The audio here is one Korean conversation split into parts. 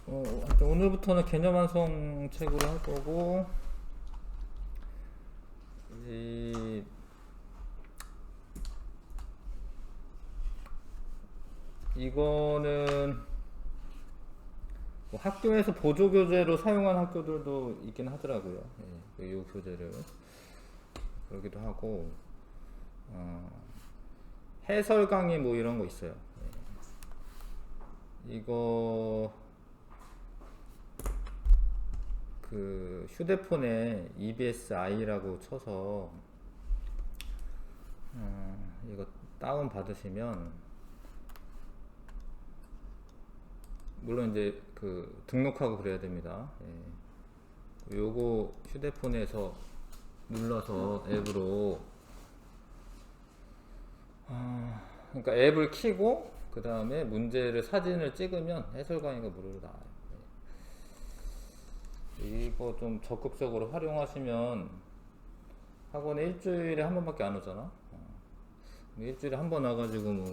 하여튼 오늘부터는 개념 완성 책으로 할 거고, 이, 이거는 뭐 학교에서 보조교재로 사용한 학교들도 있긴 하더라고요. 예, 이 교재를. 그러기도 하고, 어, 해설 강의 뭐 이런 거 있어요. 예. 이거, 그 휴대폰에 EBSI라고 쳐서 이거 다운 받으시면, 물론 이제 그 등록하고 그래야 됩니다. 예. 요거 휴대폰에서 눌러서 앱으로, 그러니까 앱을 키고 그 다음에 문제를 사진을 찍으면 해설 강의가 무료로 나와요. 예. 이거 좀 적극적으로 활용하시면 학원에 일주일에 한 번밖에 안 오잖아. 일주일에 한 번 와가지고 뭐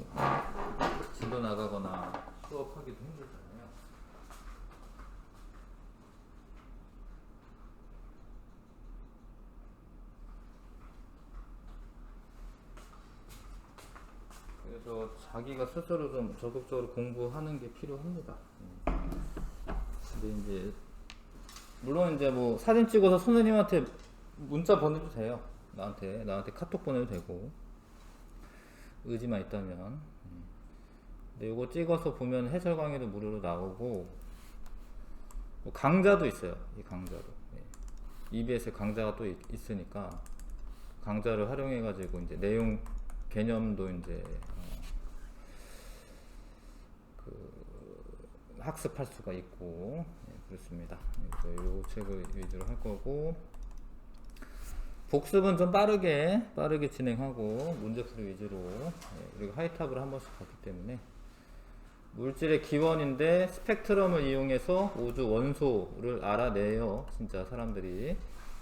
진도 나가거나 수업하기도 힘들잖아요. 그래서 자기가 스스로 좀 적극적으로 공부하는 게 필요합니다. 근데 이제 물론 이제 뭐 사진 찍어서 선생님한테 문자 보내도 돼요. 나한테 카톡 보내도 되고, 의지만 있다면. 근데 요거 찍어서 보면 해설 강의도 무료로 나오고, 뭐 강좌도 있어요. 이 강좌도. EBS 강좌가 또 있으니까 강좌를 활용해 가지고 이제 내용 개념도 이제 학습할 수가 있고, 그렇습니다. 그래서 이 책을 위주로 할 거고, 복습은 좀 빠르게 진행하고 문제풀이 위주로, 그리고 하이탑을 한 번씩 봤기 때문에 물질의 기원인데 스펙트럼을 이용해서 우주 원소를 알아내요. 진짜 사람들이,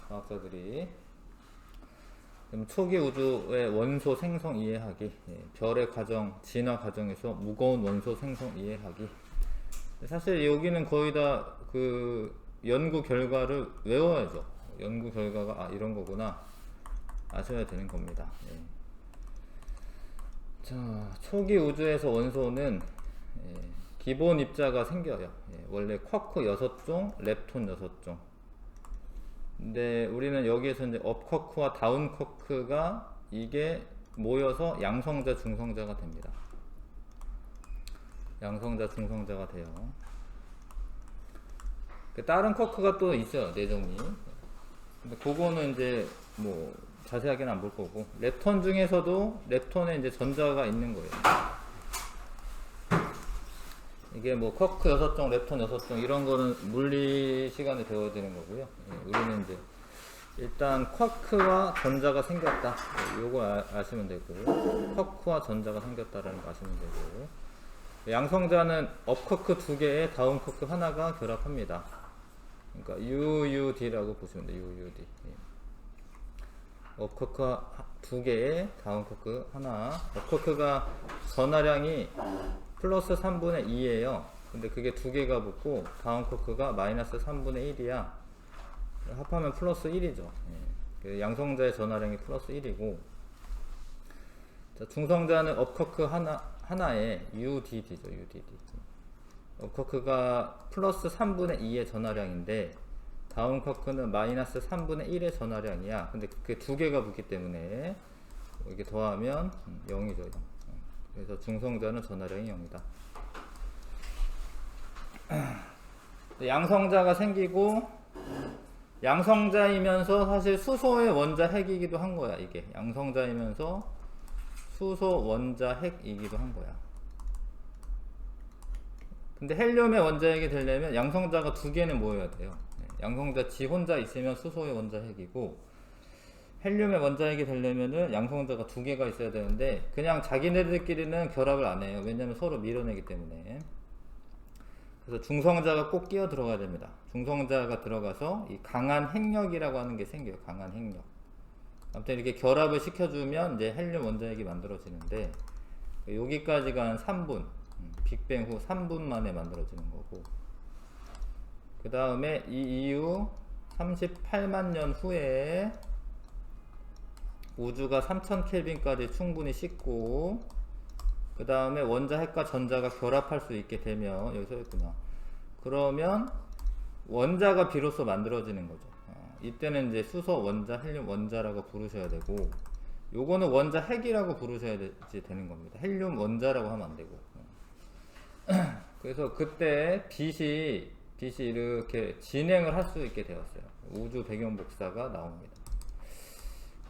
과학자들이. 초기 우주의 원소 생성 이해하기, 별의 과정, 진화 과정에서 무거운 원소 생성 이해하기. 사실 여기는 거의 다 그 연구 결과를 외워야죠. 연구 결과가 이런 거구나 아셔야 되는 겁니다. 자, 초기 우주에서 원소는 기본 입자가 생겨요. 원래 쿼크 6종, 렙톤 6종. 근데 우리는 여기에서 이제 업 쿼크와 다운 쿼크가 이게 모여서 양성자, 중성자가 됩니다. 양성자, 중성자가 돼요. 다른 쿼크가 또 있어요, 내종이. 근데 그거는 이제 뭐 자세하게는 안 볼 거고, 렙톤 중에서도 렙톤에 이제 전자가 있는 거예요. 이게 뭐 쿼크 6종, 렙톤 6종 이런 거는 물리 시간에 배워야 되는 거고요. 우리는 이제 일단 쿼크와 전자가 생겼다, 요거 아시면 되고, 쿼크와 전자가 생겼다라는 거 아시면 되고, 양성자는 업 쿼크 2개에 다운 쿼크 하나가 결합합니다. 그러니까 UUD라고 보시면 돼요. UUD. 업 쿼크 2개에 다운 쿼크 하나. 업 쿼크가 전하량이 플러스 3분의 2예요. 근데 그게 2개가 붙고 다운 쿼크가 마이너스 3분의 1이야. 합하면 플러스 1이죠. 양성자의 전하량이 플러스 1이고, 자, 중성자는 업 쿼크 하나에 UDD죠. UDD. 업 쿼크가 플러스 3분의 2의 전하량인데 다운 쿼크는 마이너스 3분의 1의 전하량이야. 근데 그게 2개가 붙기 때문에 이렇게 더하면 0이죠. 0. 그래서 중성자는 전하량이 0이다. 양성자가 생기고, 양성자이면서 사실 수소의 원자 핵이기도 한 거야. 이게 양성자이면서 수소 원자 핵이기도 한 거야. 근데 헬륨의 원자핵이 되려면 양성자가 2개는 모여야 돼요. 양성자 지 혼자 있으면 수소의 원자 핵이고, 헬륨의 원자핵이 되려면은 양성자가 2개가 있어야 되는데 그냥 자기네들끼리는 결합을 안 해요. 왜냐면 서로 밀어내기 때문에. 그래서 중성자가 꼭 끼어 들어가야 됩니다. 중성자가 들어가서 이 강한 핵력이라고 하는 게 생겨요. 강한 핵력. 아무튼 이렇게 결합을 시켜주면 이제 헬륨 원자핵이 만들어지는데, 여기까지가 한 3분, 빅뱅 후 3분 만에 만들어지는 거고, 그 다음에 이 이후 38만 년 후에 우주가 3000켈빈까지 충분히 식고, 그 다음에 원자 핵과 전자가 결합할 수 있게 되면, 여기 써있구나. 그러면 원자가 비로소 만들어지는 거죠. 이때는 이제 수소 원자, 헬륨 원자라고 부르셔야 되고, 요거는 원자 핵이라고 부르셔야 되는 겁니다. 헬륨 원자라고 하면 안 되고. 그래서 그때 빛이 이렇게 진행을 할 수 있게 되었어요. 우주 배경 복사가 나옵니다.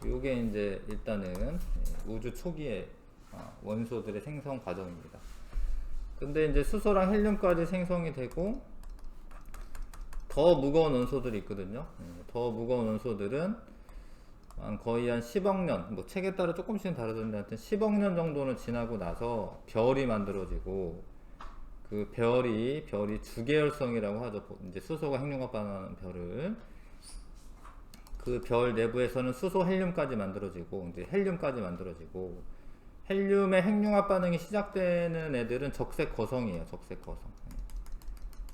요게 이제 일단은 우주 초기의 원소들의 생성 과정입니다. 근데 이제 수소랑 헬륨까지 생성이 되고, 더 무거운 원소들이 있거든요. 더 무거운 원소들은 거의 한 10억 년, 뭐 책에 따라 조금씩은 다르던데 하여튼 10억 년 정도는 지나고 나서 별이 만들어지고, 그 별이 주계열성이라고 하죠. 이제 수소가 핵융합 반응하는 별을, 그 별 내부에서는 수소 헬륨까지 만들어지고, 이제 헬륨까지 만들어지고, 헬륨의 핵융합 반응이 시작되는 애들은 적색 거성이에요. 적색 거성.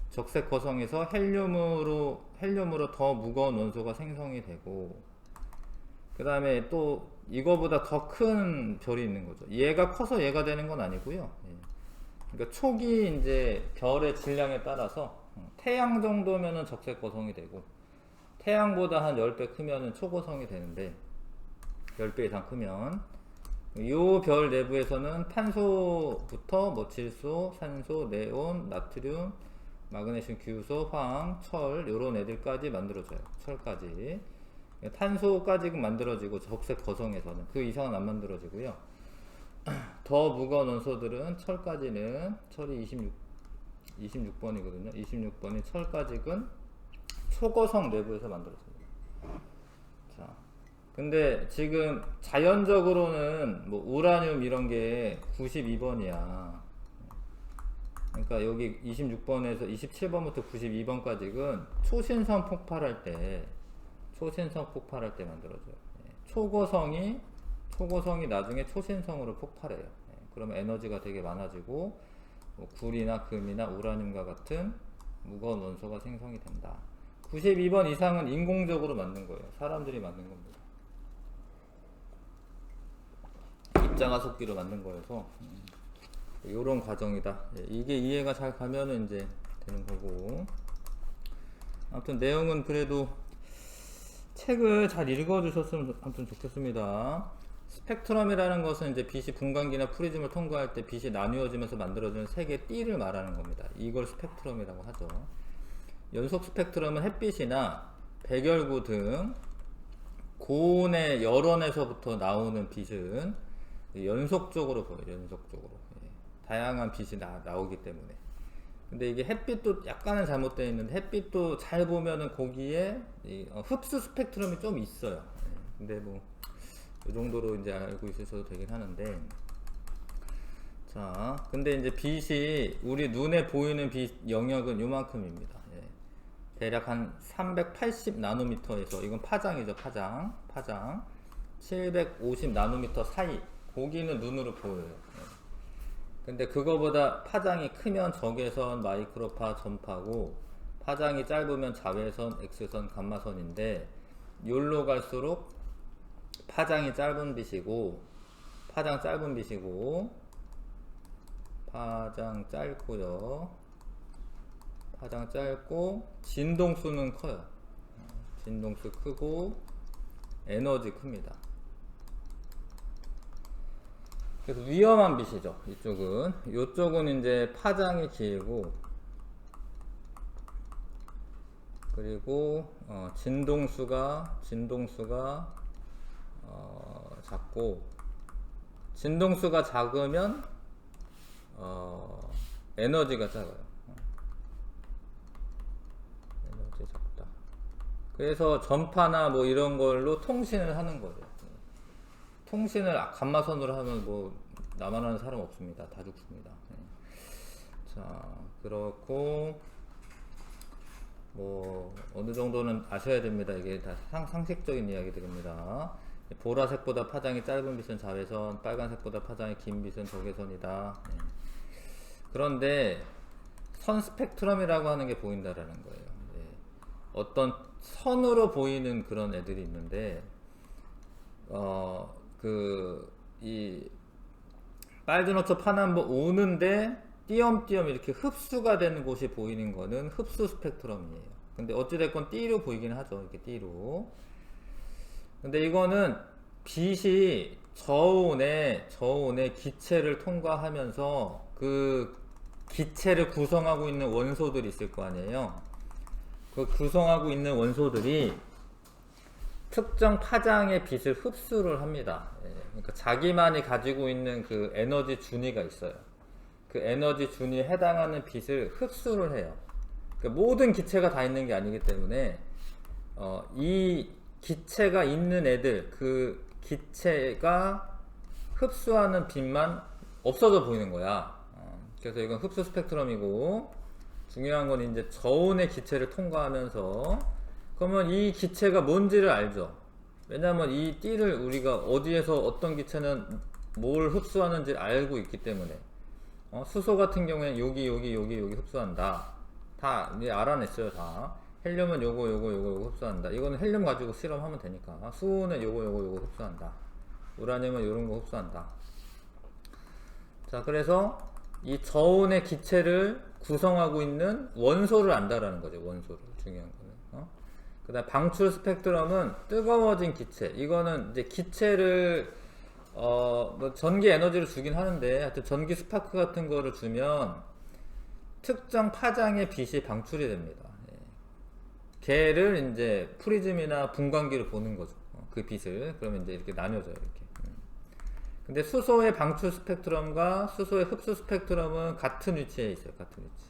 적색 거성에서 헬륨으로 더 무거운 원소가 생성이 되고, 그 다음에 또 이거보다 더 큰 별이 있는 거죠. 얘가 커서 얘가 되는 건 아니고요. 그러니까 초기 이제 별의 질량에 따라서 태양 정도면은 적색 거성이 되고, 태양보다 한 10배 크면은 초고성이 되는데, 10배 이상 크면 요 별 내부에서는 탄소부터 뭐 질소, 산소, 네온, 나트륨, 마그네슘, 규소, 황, 철, 요런 애들까지 만들어져요. 철까지. 탄소까지 만들어지고, 적색 거성에서는 그 이상은 안 만들어지고요. 더 무거운 원소들은 철까지는, 철이 26번이거든요 26번이 철까지는 초거성 내부에서 만들어집니다. 자, 근데 지금 자연적으로는 뭐 우라늄 이런 게 92번이야. 그러니까 여기 26번에서 27번부터 92번까지는 초신성 폭발할 때 만들어져요. 초고성이 나중에 초신성으로 폭발해요. 그러면 에너지가 되게 많아지고, 뭐 굴이나 금이나 우라늄과 같은 무거운 원소가 생성이 된다. 92번 이상은 인공적으로 만든 거예요. 사람들이 만든 겁니다. 입자가속기로 만든 거여서 요런 과정이다. 이게 이해가 잘 가면은 이제 되는 거고, 아무튼 내용은 그래도 책을 잘 읽어주셨으면 아무튼 좋겠습니다. 스펙트럼이라는 것은 이제 빛이 분광기나 프리즘을 통과할 때 빛이 나뉘어지면서 만들어지는 색의 띠를 말하는 겁니다. 이걸 스펙트럼이라고 하죠. 연속 스펙트럼은 햇빛이나 백열구 등 고온의 열원에서부터 나오는 빛은 연속적으로 보여요. 연속적으로. 다양한 빛이 나오기 때문에. 근데 이게 햇빛도 약간은 잘못되어 있는데, 햇빛도 잘 보면은 거기에 흡수 스펙트럼이 좀 있어요. 근데 뭐 이 정도로 이제 알고 있으셔도 되긴 하는데, 자, 근데 이제 빛이 우리 눈에 보이는 빛 영역은 요만큼입니다. 대략 한 380 나노미터에서, 이건 파장이죠. 파장 750 나노미터 사이, 거기는 눈으로 보여요. 근데 그거보다 파장이 크면 적외선, 마이크로파, 전파고, 파장이 짧으면 자외선, X선, 감마선인데, 요로 갈수록 파장 짧은 빛이고, 파장 짧고요. 파장 짧고, 진동수는 커요. 진동수 크고, 에너지 큽니다. 그래서 위험한 빛이죠. 이쪽은 이제 파장이 길고, 그리고 진동수가 작고, 진동수가 작으면 에너지가 작아요. 에너지 작다. 그래서 전파나 뭐 이런 걸로 통신을 하는 거죠. 통신을 감마선으로 하면 뭐 나만 하는 사람 없습니다. 다 죽습니다. 자, 그렇고 뭐 어느 정도는 아셔야 됩니다. 이게 다 상식적인 이야기들입니다. 보라색보다 파장이 짧은 빛은 자외선, 빨간색보다 파장이 긴 빛은 적외선이다. 그런데 선 스펙트럼이라고 하는 게 보인다라는 거예요. 어떤 선으로 보이는 그런 애들이 있는데 이 빨주노초 파남보 오는데 띄엄띄엄 이렇게 흡수가 되는 곳이 보이는 거는 흡수 스펙트럼이에요. 근데 어찌됐건 띠로 보이긴 하죠. 이렇게 띠로. 근데 이거는 빛이 저온의 기체를 통과하면서 그 기체를 구성하고 있는 원소들이 있을 거 아니에요. 그 구성하고 있는 원소들이 특정 파장의 빛을 흡수를 합니다. 그러니까 자기만이 가지고 있는 그 에너지 준위가 있어요. 그 에너지 준위에 해당하는 빛을 흡수를 해요. 그러니까 모든 기체가 다 있는 게 아니기 때문에 이 기체가 있는 애들, 그 기체가 흡수하는 빛만 없어져 보이는 거야. 그래서 이건 흡수 스펙트럼이고, 중요한 건 이제 저온의 기체를 통과하면서, 그러면 이 기체가 뭔지를 알죠. 왜냐하면 이 띠를 우리가 어디에서 어떤 기체는 뭘 흡수하는지 알고 있기 때문에. 수소 같은 경우에는 여기 흡수한다. 다 이제 알아냈어요. 다. 헬륨은 요거 흡수한다. 이거는 헬륨 가지고 실험하면 되니까. 수소는 요거 흡수한다. 우라늄은 요런 거 흡수한다. 자, 그래서 이 저온의 기체를 구성하고 있는 원소를 안다라는 거죠. 원소를. 중요한 거는. 그 다음 방출 스펙트럼은 뜨거워진 기체. 이거는 이제 기체를 뭐 전기 에너지를 주긴 하는데, 하여튼 전기 스파크 같은 거를 주면 특정 파장의 빛이 방출이 됩니다. 걔를 이제 프리즘이나 분광기로 보는 거죠. 그 빛을. 그러면 이제 이렇게 나뉘어져요. 이렇게. 근데 수소의 방출 스펙트럼과 수소의 흡수 스펙트럼은 같은 위치에 있어요. 같은 위치.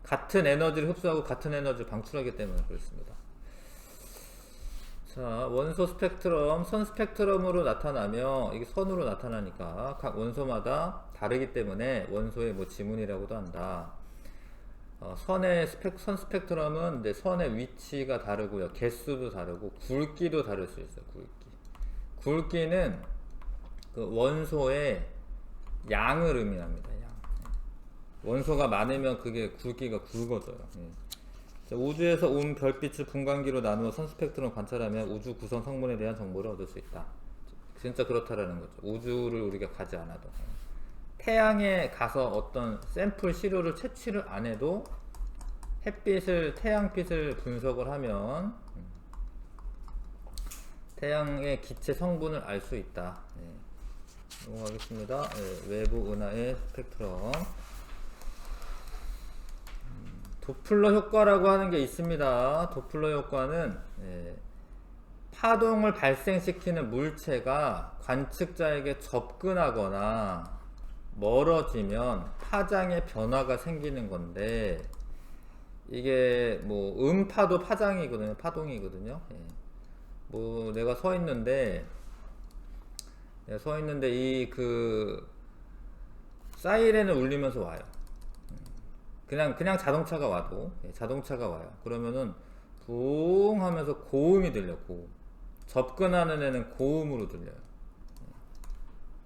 같은 에너지를 흡수하고 같은 에너지를 방출하기 때문에 그렇습니다. 자, 원소 스펙트럼, 선 스펙트럼으로 나타나며, 이게 선으로 나타나니까 각 원소마다 다르기 때문에 원소의 뭐 지문이라고도 한다. 선 스펙트럼은 이제 선의 위치가 다르고요. 개수도 다르고, 굵기도 다를 수 있어요. 굵기는 그 원소의 양을 의미합니다. 양. 원소가 많으면 그게 굵기가 굵어져요. 자, 우주에서 온 별빛을 분광기로 나누어 선 스펙트럼 관찰하면 우주 구성 성분에 대한 정보를 얻을 수 있다. 진짜 그렇다라는 거죠. 우주를 우리가 가지 않아도. 태양에 가서 어떤 샘플 시료를 채취를 안 해도 태양빛을 분석을 하면 태양의 기체 성분을 알 수 있다. 넘어가겠습니다. 외부 은하의 스펙트럼. 도플러 효과라고 하는 게 있습니다. 도플러 효과는 파동을 발생시키는 물체가 관측자에게 접근하거나 멀어지면 파장의 변화가 생기는 건데, 이게 뭐 음파도 파장이거든요. 파동이거든요. 뭐 내가 서 있는데 이 그 사이렌을 울리면서 와요. 그냥 자동차가 와도, 자동차가 와요. 그러면은 붕 하면서 고음이 들려. 고음. 접근하는 애는 고음으로 들려요.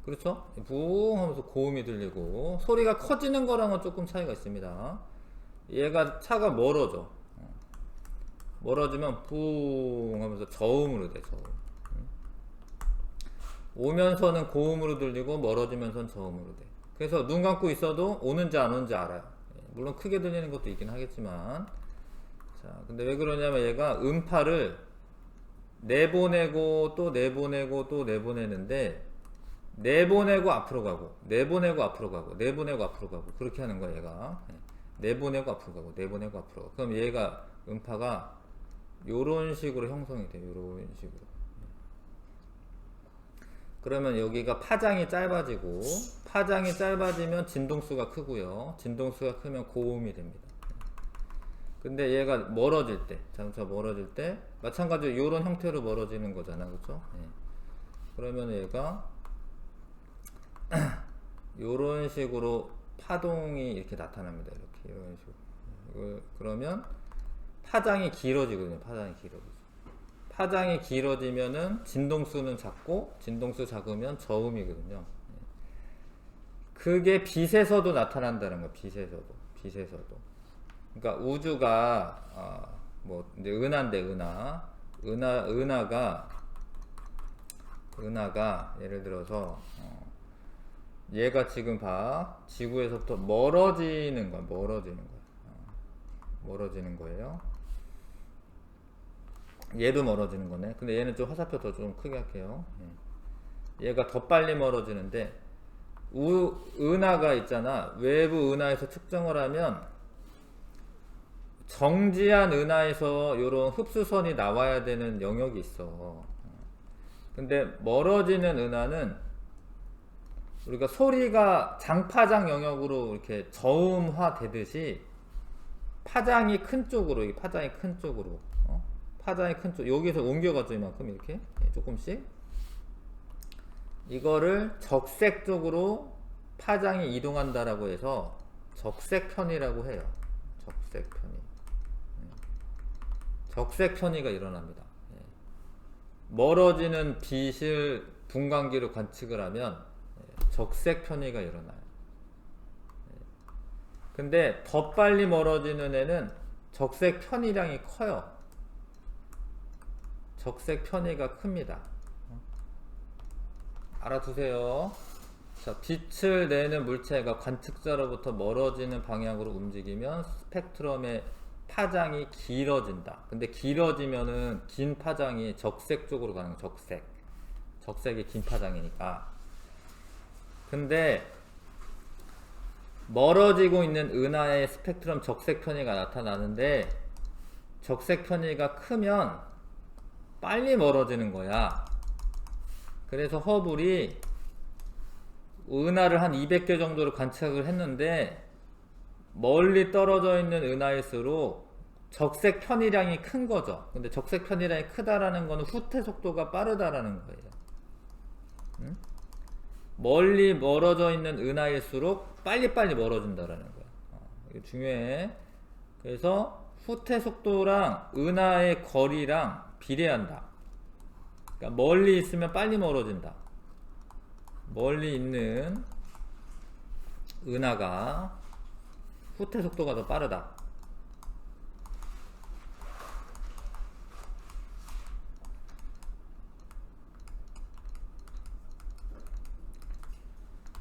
그렇죠? 붕 하면서 고음이 들리고, 소리가 커지는 거랑은 조금 차이가 있습니다. 얘가 차가 멀어져. 멀어지면 붕 하면서 저음으로 돼. 저음. 오면서는 고음으로 들리고 멀어지면서는 저음으로 돼. 그래서 눈 감고 있어도 오는지 안 오는지 알아요. 물론 크게 들리는 것도 있긴 하겠지만. 자, 근데 왜 그러냐면 얘가 음파를 내보내고 또 내보내고 또 내보내는데, 내보내고 앞으로 가고 내보내고 앞으로 가고 내보내고 앞으로 가고 그렇게 하는 거야. 얘가 내보내고 앞으로 가고 내보내고 앞으로 가고. 그럼 얘가 음파가 요런 식으로 형성이 돼요. 요런 식으로. 그러면 여기가 파장이 짧아지고, 파장이 짧아지면 진동수가 크고요. 진동수가 크면 고음이 됩니다. 근데 얘가 멀어질 때, 자동차 멀어질 때 마찬가지로 이런 형태로 멀어지는 거잖아. 그렇죠? 그러면 얘가 이런 식으로 파동이 이렇게 나타납니다. 이렇게 이런 식으로. 그러면 파장이 길어지거든요. 파장이 길어지면은 진동수는 작고, 진동수 작으면 저음이거든요. 그게 빛에서도 나타난다는 거예요. 빛에서도. 그러니까 우주가 뭐 이제 은하인데 은하가 예를 들어서 얘가 지금 봐 지구에서부터 멀어지는 거예요. 얘도 멀어지는 거네. 근데 얘는 좀 화살표 더 좀 크게 할게요. 얘가 더 빨리 멀어지는데 은하가 있잖아. 외부 은하에서 측정을 하면 정지한 은하에서 이런 흡수선이 나와야 되는 영역이 있어. 근데 멀어지는 은하는 우리가 소리가 장파장 영역으로 이렇게 저음화 되듯이 파장이 큰 쪽으로, 파장이 큰 쪽, 여기서 옮겨가죠. 이만큼 이렇게 조금씩 이거를 적색 쪽으로 파장이 이동한다라고 해서 적색편이라고 해요. 적색편이가 일어납니다. 멀어지는 빛을 분광기로 관측을 하면 적색편이가 일어나요. 근데 더 빨리 멀어지는 애는 적색편이량이 커요. 적색편이가 큽니다. 알아두세요. 자, 빛을 내는 물체가 관측자로부터 멀어지는 방향으로 움직이면 스펙트럼의 파장이 길어진다. 근데 길어지면은 긴 파장이 적색 쪽으로 가는 거예요. 적색이 긴 파장이니까. 근데 멀어지고 있는 은하의 스펙트럼 적색 편이가 나타나는데 적색 편이가 크면 빨리 멀어지는 거야. 그래서 허블이 은하를 한 200개 정도를 관측을 했는데 멀리 떨어져 있는 은하일수록 적색 편이량이 큰 거죠. 근데 적색 편이량이 크다라는 거는 후퇴 속도가 빠르다라는 거예요. 응? 멀리 멀어져 있는 은하일수록 빨리빨리 멀어진다라는 거야. 이거 중요해. 그래서 후퇴 속도랑 은하의 거리랑 비례한다. 그러니까 멀리 있으면 빨리 멀어진다. 멀리 있는 은하가 후퇴 속도가 더 빠르다.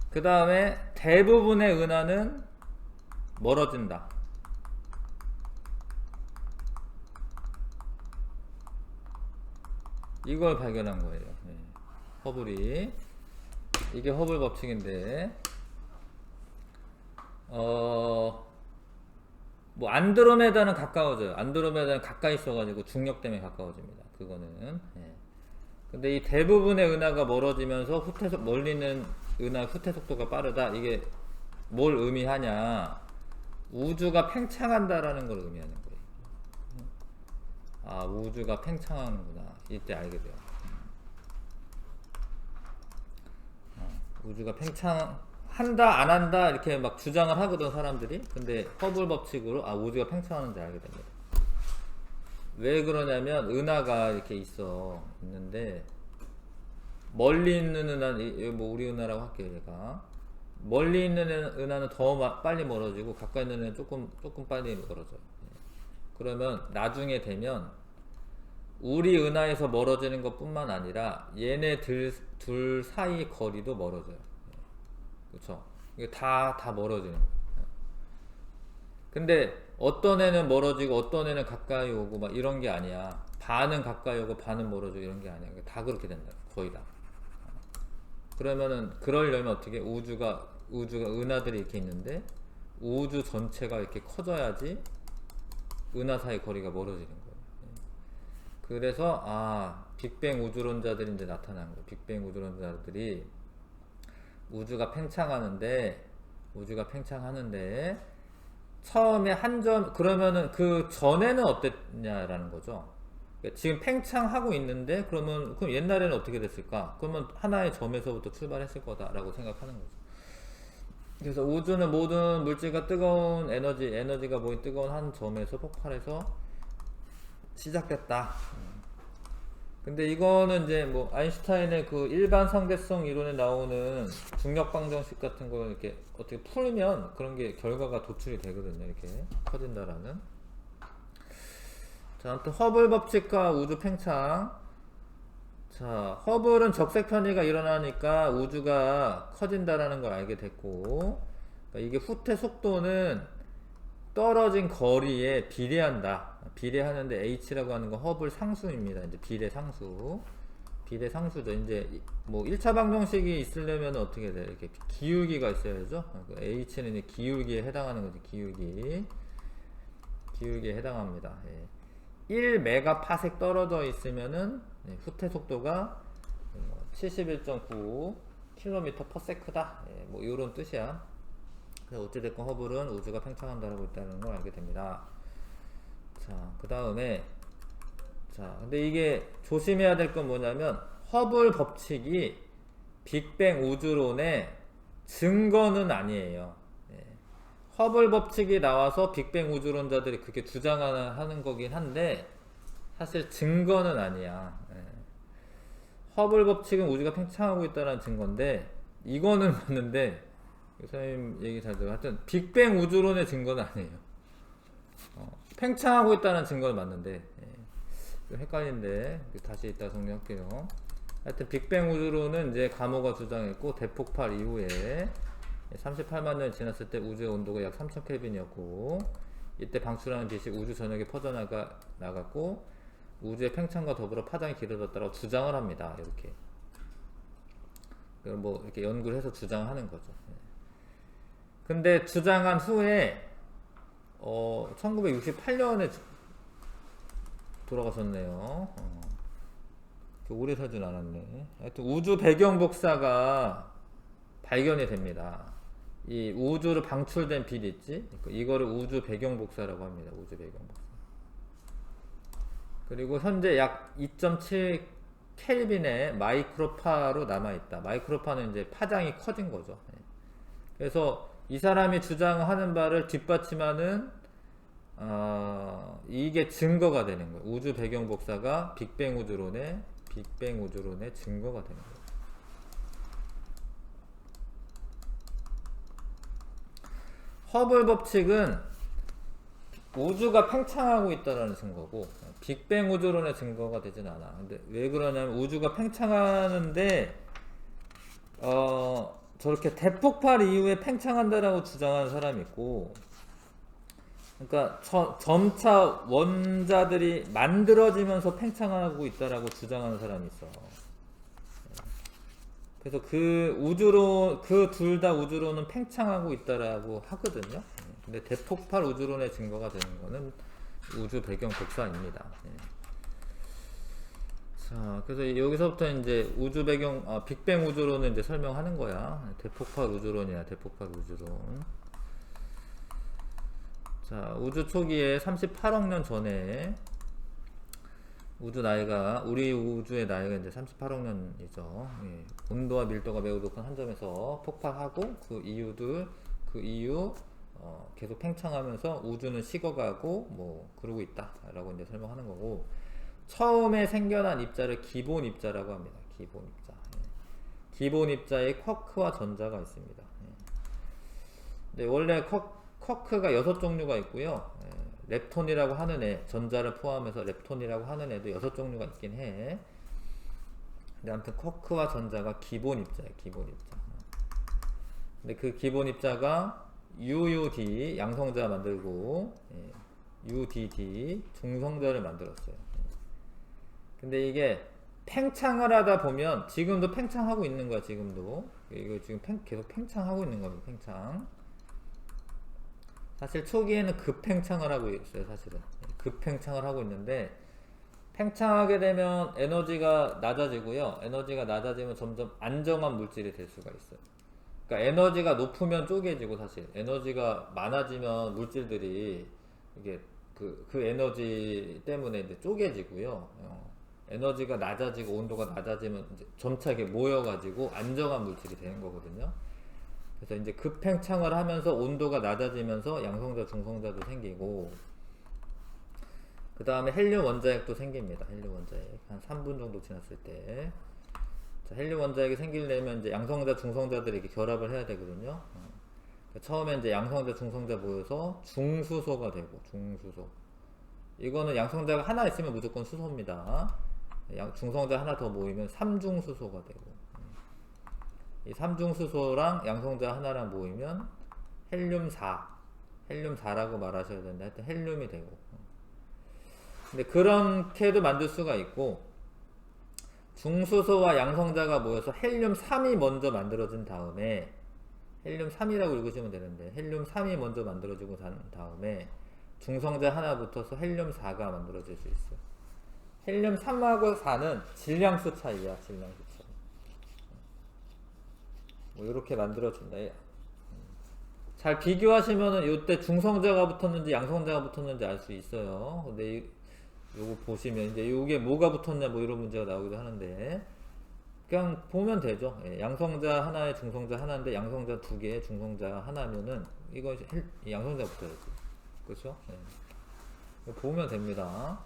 그 다음에 대부분의 은하는 멀어진다. 이걸 발견한 거예요. 허블이. 이게 허블 법칙인데 뭐 안드로메다는 가까워져요. 안드로메다는 가까이 있어가지고 중력 때문에 가까워집니다. 그거는. 근데 이 대부분의 은하가 멀어지면서 멀리 있는 은하 후퇴 속도가 빠르다. 이게 뭘 의미하냐? 우주가 팽창한다라는 걸 의미하는 거예요. 아, 우주가 팽창하는구나. 이때 알게 돼요. 우주가 팽창한다 안 한다 이렇게 막 주장을 하거든 사람들이. 근데 허블 법칙으로 우주가 팽창하는지 알게 됩니다. 왜 그러냐면 은하가 이렇게 있는데 멀리 있는 은하는 뭐 우리 은하라고 할게요. 얘가 멀리 있는 은하는 더 빨리 멀어지고 가까이 있는 은하는 조금 빨리 멀어져요. 그러면 나중에 되면 우리 은하에서 멀어지는 것 뿐만 아니라 얘네 둘 사이 거리도 멀어져요. 그쵸? 이게 다 멀어지는 거예요. 근데 어떤 애는 멀어지고 어떤 애는 가까이 오고 막 이런 게 아니야. 반은 가까이 오고 반은 멀어지고 이런 게 아니야. 다 그렇게 된다. 거의 다. 그러면은 그러려면 어떻게 우주가 은하들이 이렇게 있는데 우주 전체가 이렇게 커져야지 은하 사이 거리가 멀어지는 거예요. 그래서 빅뱅 우주론자들이 이제 나타난 거예요. 빅뱅 우주론자들이 우주가 팽창하는데 처음에 그러면은 그 전에는 어땠냐라는 거죠. 그러니까 지금 팽창하고 있는데 그럼 옛날에는 어떻게 됐을까? 그러면 하나의 점에서부터 출발했을 거다라고 생각하는 거죠. 그래서 우주는 모든 물질과 뜨거운 에너지가 모인 뜨거운 한 점에서 폭발해서 시작됐다. 근데 이거는 이제 뭐 아인슈타인의 그 일반 상대성 이론에 나오는 중력 방정식 같은 거 이렇게 어떻게 풀면 그런 게 결과가 도출이 되거든요. 이렇게 커진다라는. 자, 아무튼 허블 법칙과 우주 팽창. 자, 허블은 적색 편의가 일어나니까 우주가 커진다라는 걸 알게 됐고, 그러니까 이게 후퇴 속도는 떨어진 거리에 비례한다. 비례하는데 h라고 하는 건 허블 상수입니다. 이제 비례 상수. 비례 상수죠. 이제 뭐 1차 방정식이 있으려면 어떻게 돼? 이렇게 기울기가 있어야죠. h는 이제 기울기에 해당하는 거죠. 기울기에 해당합니다. 예. 1메가파섹 떨어져 있으면은 후퇴 속도가 71.9 km/s다. 예, 뭐 이런 뜻이야. 그래서 어찌됐건 허블은 우주가 팽창한다라고 있다는 걸 알게 됩니다. 자, 그 다음에 자, 근데 이게 조심해야 될 건 뭐냐면 허블 법칙이 빅뱅 우주론의 증거는 아니에요. 예. 허블 법칙이 나와서 빅뱅 우주론자들이 그렇게 주장하는 거긴 한데 사실 증거는 아니야. 예. 허블 법칙은 우주가 팽창하고 있다는 증거인데 이거는 맞는데 선생님 얘기 잘 들어. 하여튼 빅뱅 우주론의 증거는 아니에요. 팽창하고 있다는 증거는 맞는데 좀 헷갈린데 다시 이따 정리할게요. 하여튼 빅뱅 우주론은 이제 가모가 주장했고 대폭발 이후에 38만 년이 지났을 때 우주의 온도가 약 3000켈빈이었고 이때 방출하는 빛이 우주 전역에 퍼져나갔고 우주의 팽창과 더불어 파장이 길어졌다고 주장을 합니다. 이렇게 뭐 이렇게 연구를 해서 주장하는 거죠. 근데 주장한 후에 1968년에 돌아가셨네요. 오래 살진 않았네. 하여튼 우주 배경 복사가 발견이 됩니다. 이 우주로 방출된 빛 있지? 이거를 우주 배경 복사라고 합니다. 우주 배경 복사. 그리고 현재 약 2.7 켈빈의 마이크로파로 남아있다. 마이크로파는 이제 파장이 커진 거죠. 그래서 이 사람이 주장하는 바를 뒷받침하는 이게 증거가 되는 거예요. 우주 배경 복사가 빅뱅 우주론의 증거가 되는 거예요. 허블 법칙은 우주가 팽창하고 있다는 증거고 빅뱅 우주론의 증거가 되진 않아. 근데 왜 그러냐면 우주가 팽창하는데 저렇게 대폭발 이후에 팽창한다라고 주장하는 사람이 있고, 그러니까 점차 원자들이 만들어지면서 팽창하고 있다라고 주장하는 사람이 있어. 그래서 그 우주론, 그 둘 다 우주론은 팽창하고 있다라고 하거든요. 근데 대폭발 우주론의 증거가 되는 거는 우주 배경 복사입니다. 자, 그래서 여기서부터 이제 우주 배경, 빅뱅 우주론을 이제 설명하는 거야. 대폭발 우주론이야, 대폭발 우주론. 자, 우주 초기에 38억 년 전에 우주 나이가, 우리 우주의 나이가 이제 38억 년이죠. 예. 온도와 밀도가 매우 높은 한 점에서 폭발하고 그 이유 계속 팽창하면서 우주는 식어가고 뭐 그러고 있다라고 이제 설명하는 거고. 처음에 생겨난 입자를 기본 입자라고 합니다. 기본 입자. 기본 입자에 쿼크와 전자가 있습니다. 네, 원래 쿼크가 6종류가 있고요. 렙톤이라고 하는 애, 전자를 포함해서 렙톤이라고 하는 애도 6종류가 있긴 해. 근데 아무튼 쿼크와 전자가 기본 입자예요. 기본 입자. 근데 그 기본 입자가 UUD 양성자 만들고 UDD 중성자를 만들었어요. 근데 이게 팽창을 하다 보면 지금도 팽창하고 있는 거야. 지금도 이거 지금 계속 팽창하고 있는 거예요. 팽창. 사실 초기에는 급팽창을 하고 있어요. 사실은 급팽창을 하고 있는데 팽창하게 되면 에너지가 낮아지고요. 에너지가 낮아지면 점점 안정한 물질이 될 수가 있어요. 그러니까 에너지가 높으면 쪼개지고 사실 에너지가 많아지면 물질들이 이게 그 에너지 때문에 이제 쪼개지고요. 에너지가 낮아지고 온도가 낮아지면 이제 점차 이게 모여가지고 안정한 물질이 되는 거거든요. 그래서 이제 급팽창을 하면서 온도가 낮아지면서 양성자, 중성자도 생기고, 그 다음에 헬륨 원자핵도 생깁니다. 헬륨 원자핵. 한 3분 정도 지났을 때. 자, 헬륨 원자핵이 생기려면 이제 양성자, 중성자들이 이렇게 결합을 해야 되거든요. 처음에 이제 양성자, 중성자 모여서 중수소가 되고, 중수소. 이거는 양성자가 하나 있으면 무조건 수소입니다. 중성자 하나 더 모이면 삼중수소가 되고, 이 삼중수소랑 양성자 하나랑 모이면 헬륨4라고 말하셔야 된다. 하여튼 헬륨이 되고. 근데 그렇게도 만들 수가 있고, 중수소와 양성자가 모여서 헬륨3이 먼저 만들어진 다음에, 헬륨3이라고 읽으시면 되는데, 헬륨3이 먼저 만들어지고 난 다음에 중성자 하나 붙어서 헬륨4가 만들어질 수 있어요. 헬륨3하고 4는 질량수 차이야. 질량수 차이. 뭐 이렇게 만들어준다. 잘 비교하시면은 이때 중성자가 붙었는지 양성자가 붙었는지 알 수 있어요. 근데 요거 보시면 이제 요게 뭐가 붙었냐 뭐 이런 문제가 나오기도 하는데, 그냥 보면 되죠. 예, 양성자 하나에 중성자 하나인데 양성자 두 개에 중성자 하나면은 이거 양성자 붙어야지. 그렇죠? 예. 보면 됩니다.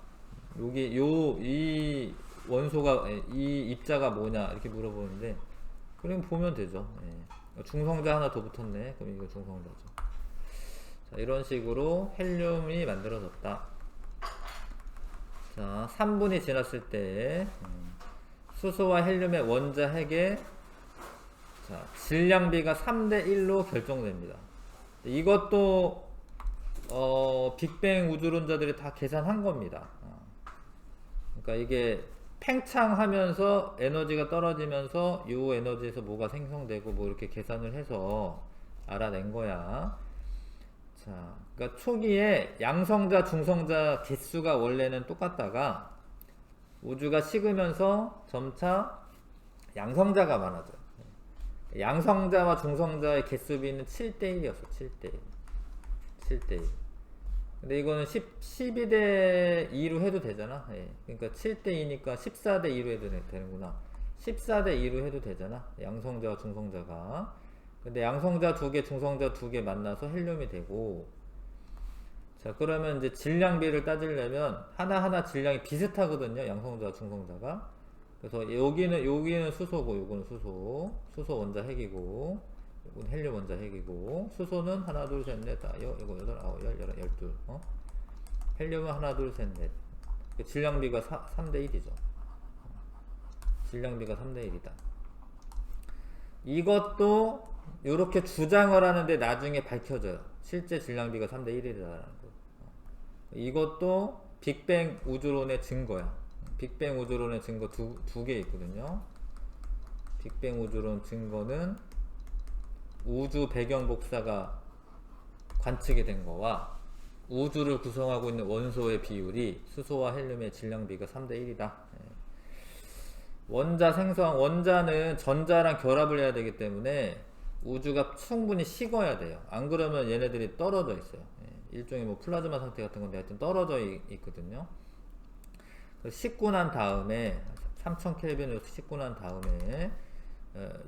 여기 이 원소가 이 입자가 뭐냐 이렇게 물어보는데, 그럼 보면 되죠. 예. 중성자 하나 더 붙었네. 그럼 이거 중성자죠. 자, 이런 식으로 헬륨이 만들어졌다. 자, 3분이 지났을 때 수소와 헬륨의 원자 핵의 질량비가 3대1로 결정됩니다. 이것도 빅뱅 우주론자들이 다 계산한 겁니다. 그러니까 이게 팽창하면서 에너지가 떨어지면서 이 에너지에서 뭐가 생성되고 뭐 이렇게 계산을 해서 알아낸 거야. 자, 그러니까 초기에 양성자, 중성자 개수가 원래는 똑같다가 우주가 식으면서 점차 양성자가 많아져요. 양성자와 중성자의 개수비는 7대1이었어. 7대1. 7대1. 근데 이거는 12대 2로 해도 되잖아. 예. 그러니까 7대 2니까 14대 2로 해도 되는구나. 14대 2로 해도 되잖아. 양성자와 중성자가. 근데 양성자 2개, 중성자 2개 만나서 헬륨이 되고, 자, 그러면 이제 질량비를 따지려면 하나하나 질량이 비슷하거든요. 양성자와 중성자가. 그래서 여기는 수소고, 요거는 수소 원자 핵이고, 이건 헬륨 원자 핵이고, 수소는 하나, 둘, 셋, 넷, 이거 8, 9, 10, 11, 12. 헬륨은 하나, 둘, 셋, 넷. 질량비가 3대1이죠. 질량비가 3대1이다. 이것도 이렇게 주장을 하는데 나중에 밝혀져요. 실제 질량비가 3대1이라는 거. 이것도 빅뱅 우주론의 증거야. 빅뱅 우주론의 증거 두 개 있거든요. 빅뱅 우주론 증거는 우주 배경 복사가 관측이 된 거와 우주를 구성하고 있는 원소의 비율이 수소와 헬륨의 질량비가 3대1이다. 원자는 전자랑 결합을 해야 되기 때문에 우주가 충분히 식어야 돼요. 안 그러면 얘네들이 떨어져 있어요. 일종의 뭐 플라즈마 상태 같은 건데 하여튼 떨어져 있거든요. 식고 난 다음에 3000켈빈으로 식고 난 다음에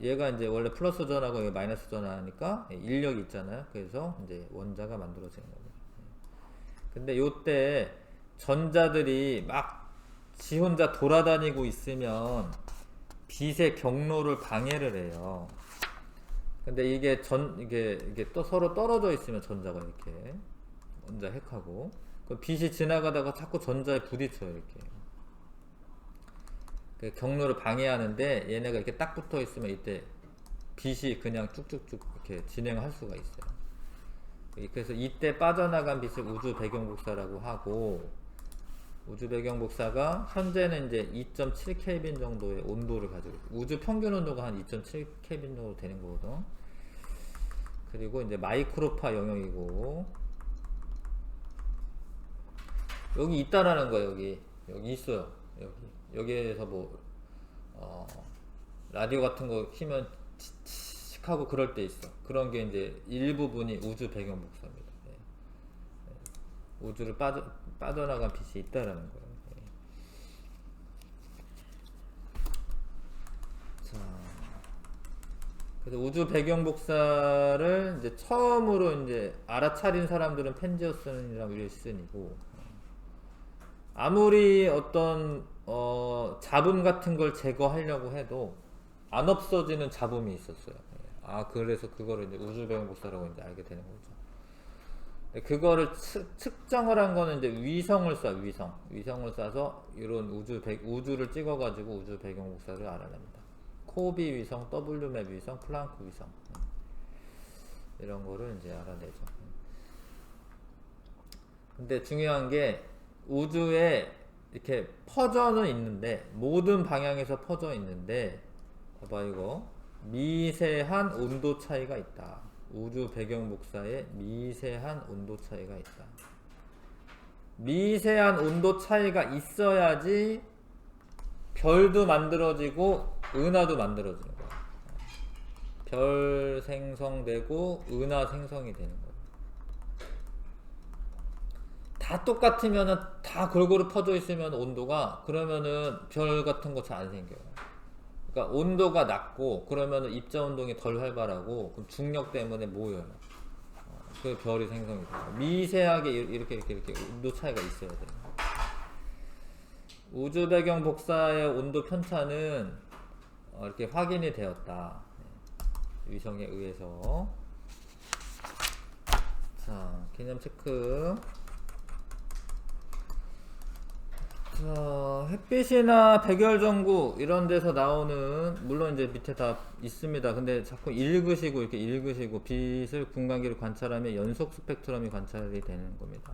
얘가 이제 원래 플러스 전하고 얘가 마이너스 전하니까 인력이 있잖아요. 그래서 이제 원자가 만들어지는 겁니다. 근데 요때 전자들이 막 지 혼자 돌아다니고 있으면 빛의 경로를 방해를 해요. 근데 이게 또 서로 떨어져 있으면 전자가 이렇게 원자 핵하고 그 빛이 지나가다가 자꾸 전자에 부딪혀요. 이렇게 그 경로를 방해하는데 얘네가 이렇게 딱 붙어 있으면 이때 빛이 그냥 쭉쭉쭉 이렇게 진행할 수가 있어요. 그래서 이때 빠져나간 빛을 우주 배경 복사라고 하고, 우주 배경 복사가 현재는 이제 2.7켈빈 정도의 온도를 가지고 있어요. 우주 평균 온도가 한 2.7켈빈 정도 되는 거거든. 그리고 이제 마이크로파 영역이고, 여기 있다라는 거예요. 여기 있어요. 여기에서 뭐 라디오 같은 거 키면 치칙 하고 그럴 때 있어. 그런 게 이제 일부분이 우주 배경 복사입니다. 우주를 빠져나간 빛이 있다라는 거예요. 자, 그래서 우주 배경 복사를 이제 처음으로 이제 알아차린 사람들은 펜지어슨이랑 윌슨이고, 아무리 어떤 잡음 같은 걸 제거하려고 해도 안 없어지는 잡음이 있었어요. 그래서 그거를 이제 우주 배경 복사라고 이제 알게 되는 거죠. 그거를 측정을 한 거는 이제 위성을 쏴, 위성을 쏴서 이런 우주를 찍어가지고 우주 배경 복사를 알아냅니다. 코비 위성, W맵 위성, 플랑크 위성 이런 거를 이제 알아내죠. 근데 중요한 게 우주에 이렇게 퍼져는 있는데 모든 방향에서 퍼져 있는데 봐봐 이거 미세한 온도 차이가 있다. 우주 배경 복사에 미세한 온도 차이가 있다. 미세한 온도 차이가 있어야지 별도 만들어지고 은하도 만들어지는 거야. 별 생성되고 은하 생성이 되는 거야. 다 똑같으면은 다 골고루 퍼져 있으면 온도가 그러면은 별 같은 거 잘 안 생겨요. 그러니까 온도가 낮고 그러면은 입자 운동이 덜 활발하고 그럼 중력 때문에 모여요. 그 별이 생성이 돼요. 미세하게 이렇게 온도 차이가 있어야 돼요. 우주 배경 복사의 온도 편차는 이렇게 확인이 되었다. 위성에 의해서. 자, 개념 체크. 자, 햇빛이나 백열전구 이런 데서 나오는 물론 이제 밑에 다 있습니다. 근데 자꾸 읽으시고 이렇게 읽으시고 빛을 분광기로 관찰하면 연속 스펙트럼이 관찰이 되는 겁니다.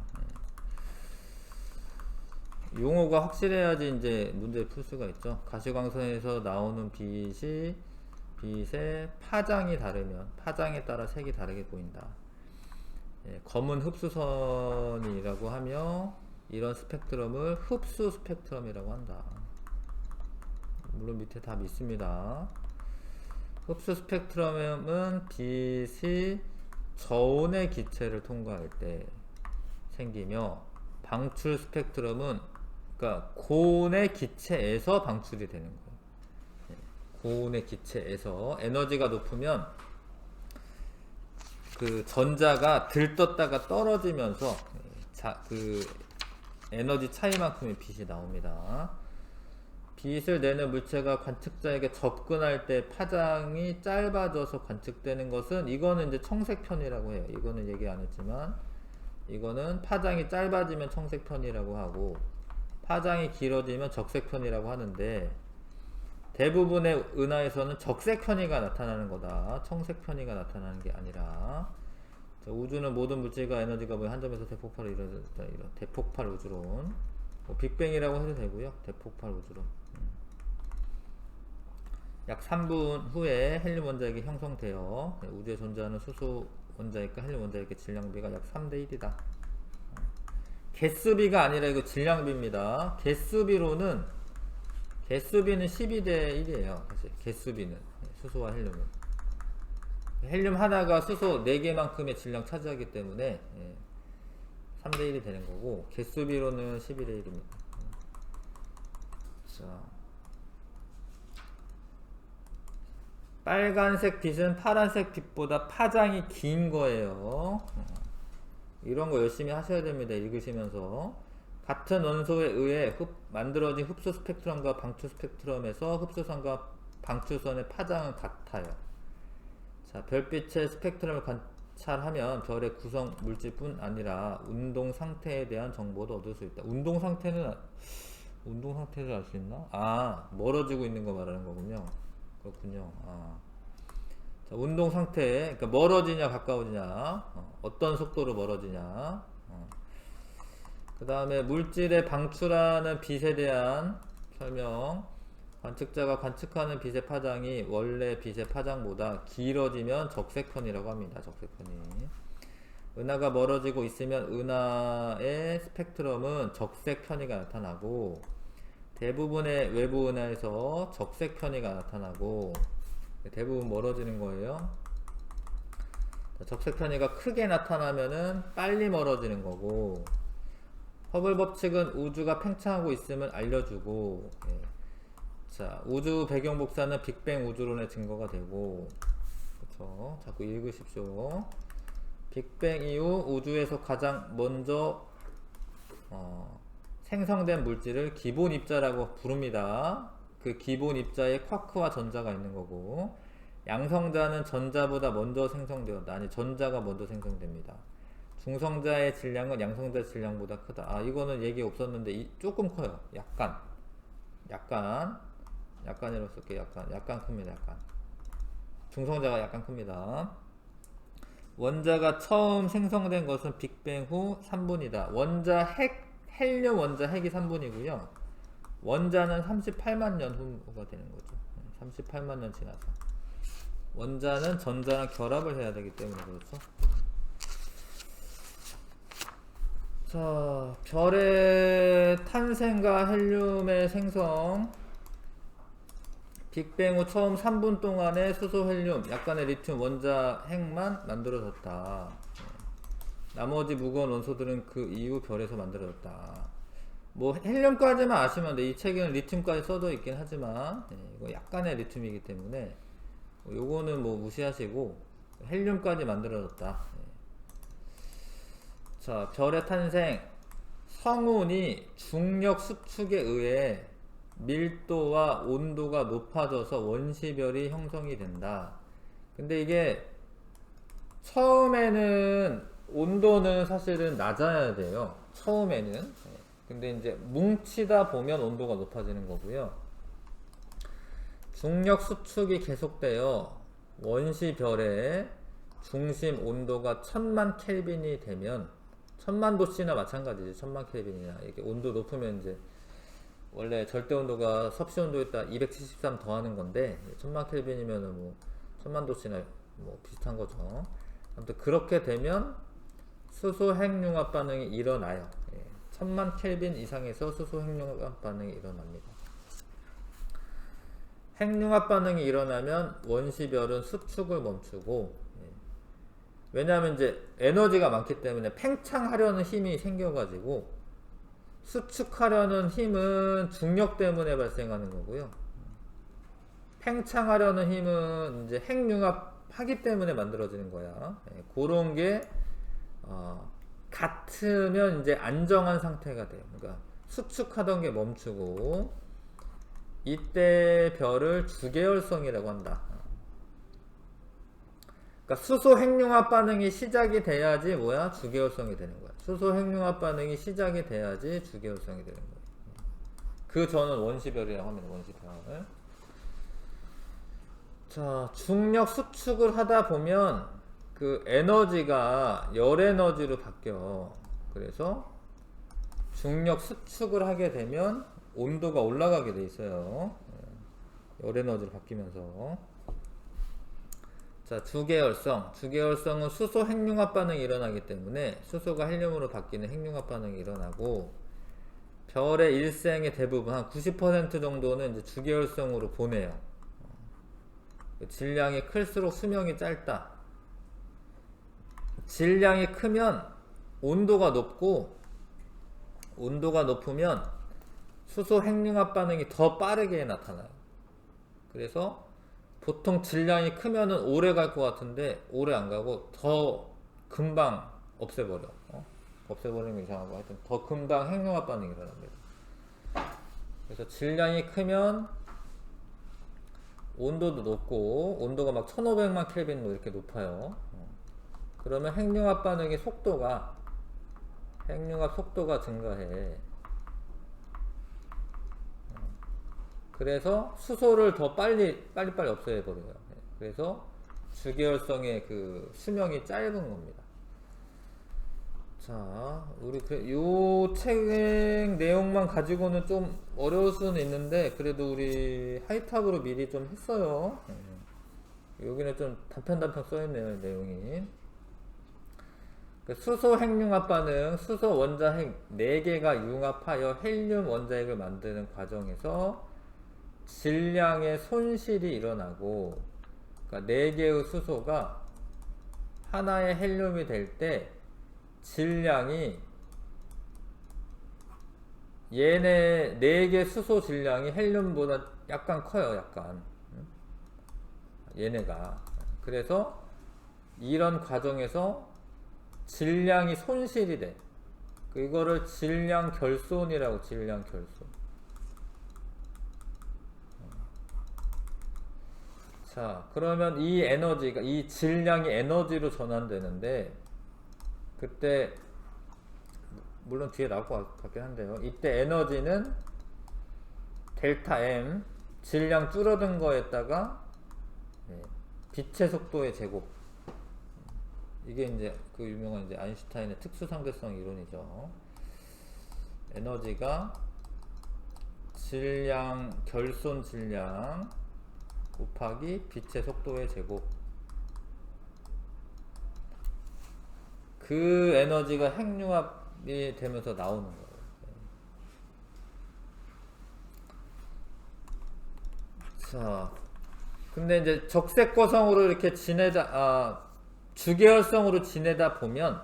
용어가 확실해야지 이제 문제 풀 수가 있죠. 가시광선에서 나오는 빛의 파장이 다르면 파장에 따라 색이 다르게 보인다. 검은 흡수선이라고 하며 이런 스펙트럼을 흡수 스펙트럼이라고 한다. 물론 밑에 다 있습니다. 흡수 스펙트럼은 빛이 저온의 기체를 통과할 때 생기며 방출 스펙트럼은 그러니까 고온의 기체에서 방출이 되는 거예요. 고온의 기체에서 에너지가 높으면 그 전자가 들떴다가 떨어지면서 그 에너지 차이만큼의 빛이 나옵니다. 빛을 내는 물체가 관측자에게 접근할 때 파장이 짧아져서 관측되는 것은 이거는 이제 청색편이라고 해요. 이거는 얘기 안 했지만 이거는 파장이 짧아지면 청색편이라고 하고 파장이 길어지면 적색편이라고 하는데 대부분의 은하에서는 적색편이가 나타나는 거다. 청색편이가 나타나는 게 아니라 자, 우주는 모든 물질과 에너지가 한 점에서 대폭발을 이루어졌다. 이런 대폭발 우주론 뭐 빅뱅이라고 해도 되고요. 대폭발 우주론 약 3분 후에 헬륨 원자핵이 형성되어 우주에 존재하는 수소 원자핵과 헬륨 원자핵의 질량비가 약 3대 1이다. 개수비가 아니라 이거 질량비입니다. 개수비는 12대 1이에요. 개수비는 수소와 헬륨은 헬륨 하나가 수소 4개만큼의 질량 차지하기 때문에 3대 1이 되는 거고 개수비로는 12대 1입니다. 자, 빨간색 빛은 파란색 빛보다 파장이 긴 거예요. 이런 거 열심히 하셔야 됩니다. 읽으시면서 같은 원소에 의해 만들어진 흡수 스펙트럼과 방출 스펙트럼에서 흡수선과 방출선의 파장은 같아요. 자, 별빛의 스펙트럼을 관찰하면 별의 구성 물질뿐 아니라 운동 상태에 대한 정보도 얻을 수 있다. 운동 상태를 알 수 있나? 아, 멀어지고 있는 거 말하는 거군요. 그렇군요. 자, 운동 상태, 그러니까 멀어지냐 가까워지냐, 어떤 속도로 멀어지냐. 그 다음에 물질의 방출하는 빛에 대한 설명. 관측자가 관측하는 빛의 파장이 원래 빛의 파장보다 길어지면 적색편이라고 합니다. 적색편이. 은하가 멀어지고 있으면 은하의 스펙트럼은 적색 편이가 나타나고 대부분의 외부 은하에서 적색 편이가 나타나고 대부분 멀어지는 거예요. 적색 편이가 크게 나타나면은 빨리 멀어지는 거고 허블 법칙은 우주가 팽창하고 있음을 알려주고 자, 우주 배경 복사는 빅뱅 우주론의 증거가 되고 그쵸? 자꾸 읽으십시오. 빅뱅 이후 우주에서 가장 먼저 생성된 물질을 기본 입자라고 부릅니다. 그 기본 입자에 쿼크와 전자가 있는 거고 양성자는 전자보다 먼저 생성되었다. 아니 전자가 먼저 생성됩니다. 중성자의 질량은 양성자 질량보다 크다. 아, 이거는 얘기 없었는데 조금 커요. 약간이라고 쓸게요. 약간 큽니다. 약간. 중성자가 약간 큽니다. 원자가 처음 생성된 것은 빅뱅 후 3분이다. 헬륨 원자 핵이 3분이고요. 원자는 38만 년 후가 되는 거죠. 38만 년 지나서. 원자는 전자랑 결합을 해야 되기 때문에 그렇죠. 자, 별의 탄생과 헬륨의 생성. 빅뱅 후 처음 3분 동안에 수소, 헬륨, 약간의 리튬 원자 핵만 만들어졌다. 나머지 무거운 원소들은 그 이후 별에서 만들어졌다. 뭐 헬륨까지만 아시면 돼. 이 책에는 리튬까지 써져 있긴 하지만 이거 약간의 리튬이기 때문에 요거는 뭐 무시하시고 헬륨까지 만들어졌다. 자, 별의 탄생. 성운이 중력 수축에 의해 밀도와 온도가 높아져서 원시별이 형성이 된다. 근데 이게 처음에는 온도는 사실은 낮아야 돼요. 처음에는. 근데 이제 뭉치다 보면 온도가 높아지는 거고요. 중력 수축이 계속되어 원시별의 중심 온도가 1000만 켈빈이 되면 1000만 도씨나 마찬가지지. 1000만 켈빈이나 이렇게 온도 높으면 이제 원래 절대 온도가 섭씨 온도에다 273 더하는 건데 1000만 켈빈이면은 뭐 1000만 도씨나 뭐 비슷한 거죠. 아무튼 그렇게 되면 수소 핵융합 반응이 일어나요. 1000만 켈빈 이상에서 수소 핵융합 반응이 일어납니다. 핵융합 반응이 일어나면 원시별은 수축을 멈추고, 왜냐하면 이제 에너지가 많기 때문에 팽창하려는 힘이 생겨가지고 수축하려는 힘은 중력 때문에 발생하는 거고요. 팽창하려는 힘은 이제 핵융합하기 때문에 만들어지는 거야. 그런 게 같으면 이제 안정한 상태가 돼요. 그러니까 수축하던 게 멈추고, 이때 별을 주계열성이라고 한다. 그러니까 수소 핵융합 반응이 시작이 돼야지 뭐야? 주계열성이 되는 거야. 수소 핵융합 반응이 시작이 돼야지 주계열성이 되는 거야. 그 전은 원시별이라고 합니다. 원시별. 자, 중력 수축을 하다 보면 그 에너지가 열 에너지로 바뀌어. 그래서 중력 수축을 하게 되면 온도가 올라가게 돼 있어요. 열 에너지로 바뀌면서. 자, 주계열성. 주계열성은 수소 핵융합 반응이 일어나기 때문에 수소가 헬륨으로 바뀌는 핵융합 반응이 일어나고, 별의 일생의 대부분 한 90% 정도는 이제 주계열성으로 보내요. 질량이 클수록 수명이 짧다. 질량이 크면 온도가 높고, 온도가 높으면 수소 핵융합 반응이 더 빠르게 나타나요. 그래서 보통 질량이 크면은 오래 갈 것 같은데 오래 안 가고 더 금방 없애버려. 없애버리는 게 이상하고 하여튼 더 금방 핵융합 반응이 일어납니다. 그래서 질량이 크면 온도도 높고, 온도가 막 1500만 켈빈 뭐 이렇게 높아요. 그러면 핵융합 반응의 속도가 증가해. 그래서 수소를 더 빨리 없애버려요. 그래서 주계열성의 그 수명이 짧은 겁니다. 자, 우리 요 책 내용만 가지고는 좀 어려울 수는 있는데, 그래도 우리 하이탑으로 미리 좀 했어요. 여기는 좀 단편 써있네요, 내용이. 수소 핵융합 반응, 수소 원자핵 4개가 융합하여 헬륨 원자핵을 만드는 과정에서 질량의 손실이 일어나고, 그러니까 4개의 수소가 하나의 헬륨이 될 때 질량이, 얘네 4개 수소 질량이 헬륨보다 약간 커요. 약간 얘네가. 그래서 이런 과정에서 질량이 손실이 돼. 이거를 질량 결손이라고. 질량 결손. 자, 그러면 이 에너지가, 이 질량이 에너지로 전환되는데, 그때 물론 뒤에 나올 것 같긴 한데요. 이때 에너지는 델타 M 질량 줄어든 거에다가 빛의 속도의 제곱, 이게 이제 그 유명한 이제 아인슈타인의 특수상대성 이론이죠. 에너지가 질량, 결손 질량 곱하기 빛의 속도의 제곱, 그 에너지가 핵융합이 되면서 나오는 거예요. 자, 근데 이제 적색 거성으로 이렇게 주계열성으로 지내다 보면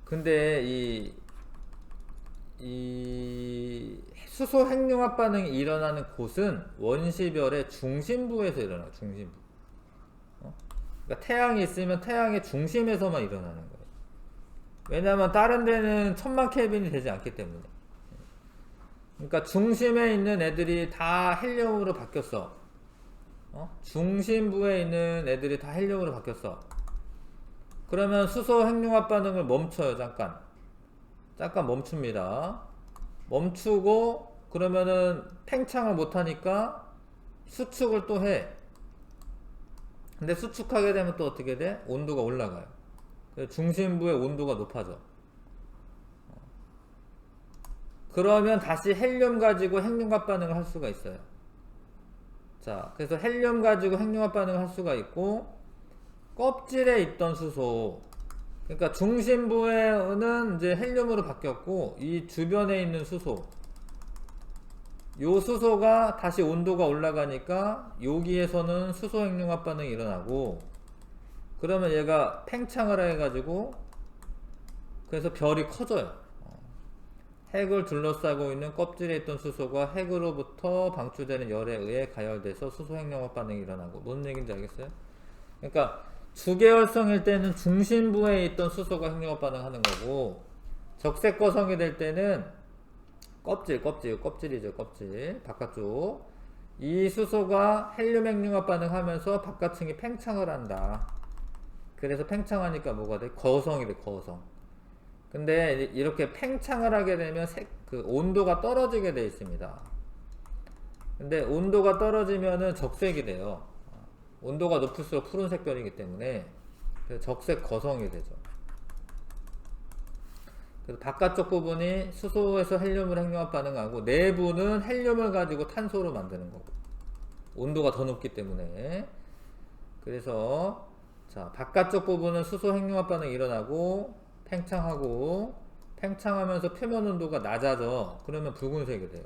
근데 이 수소 핵융합 반응이 일어나는 곳은 원시별의 중심부에서 일어나요. 중심부. 그러니까 태양이 있으면 태양의 중심에서만 일어나는 거예요. 왜냐하면 다른 데는 1000만 켈빈이 되지 않기 때문에. 그러니까 중심에 있는 애들이 다 헬륨으로 바뀌었어. 중심부에 있는 애들이 다 헬륨으로 바뀌었어. 그러면 수소 핵융합 반응을 멈춰요. 잠깐 멈춥니다. 멈추고 그러면은 팽창을 못하니까 수축을 또 해. 근데 수축하게 되면 또 어떻게 돼? 온도가 올라가요. 중심부의 온도가 높아져. 그러면 다시 헬륨 가지고 핵융합 반응을 할 수가 있어요. 자, 그래서 헬륨 가지고 핵융합 반응을 할 수가 있고, 껍질에 있던 수소, 그러니까 중심부에는 이제 헬륨으로 바뀌었고, 이 주변에 있는 수소, 요 수소가 다시 온도가 올라가니까 여기에서는 수소 핵융합 반응이 일어나고, 그러면 얘가 팽창을 해가지고 그래서 별이 커져요. 핵을 둘러싸고 있는 껍질에 있던 수소가 핵으로부터 방출되는 열에 의해 가열돼서 수소 핵융합 반응이 일어나고, 무슨 얘기인지 알겠어요? 그러니까 주계열성일 때는 중심부에 있던 수소가 핵융합 반응하는 거고, 적색 거성이 될 때는 껍질이죠. 껍질 바깥쪽, 이 수소가 헬륨 핵융합 반응하면서 바깥층이 팽창을 한다. 그래서 팽창하니까 뭐가 돼? 거성이 돼. 거성. 근데 이렇게 팽창을 하게 되면 그 온도가 떨어지게 돼 있습니다. 근데 온도가 떨어지면은 적색이 돼요. 온도가 높을수록 푸른색 별이기 때문에 적색 거성이 되죠. 그래서 바깥쪽 부분이 수소에서 헬륨을 핵융합 반응하고, 내부는 헬륨을 가지고 탄소로 만드는 거고, 온도가 더 높기 때문에. 그래서 자, 바깥쪽 부분은 수소 핵융합 반응이 일어나고 팽창하면서 표면 온도가 낮아져. 그러면 붉은색이 돼요.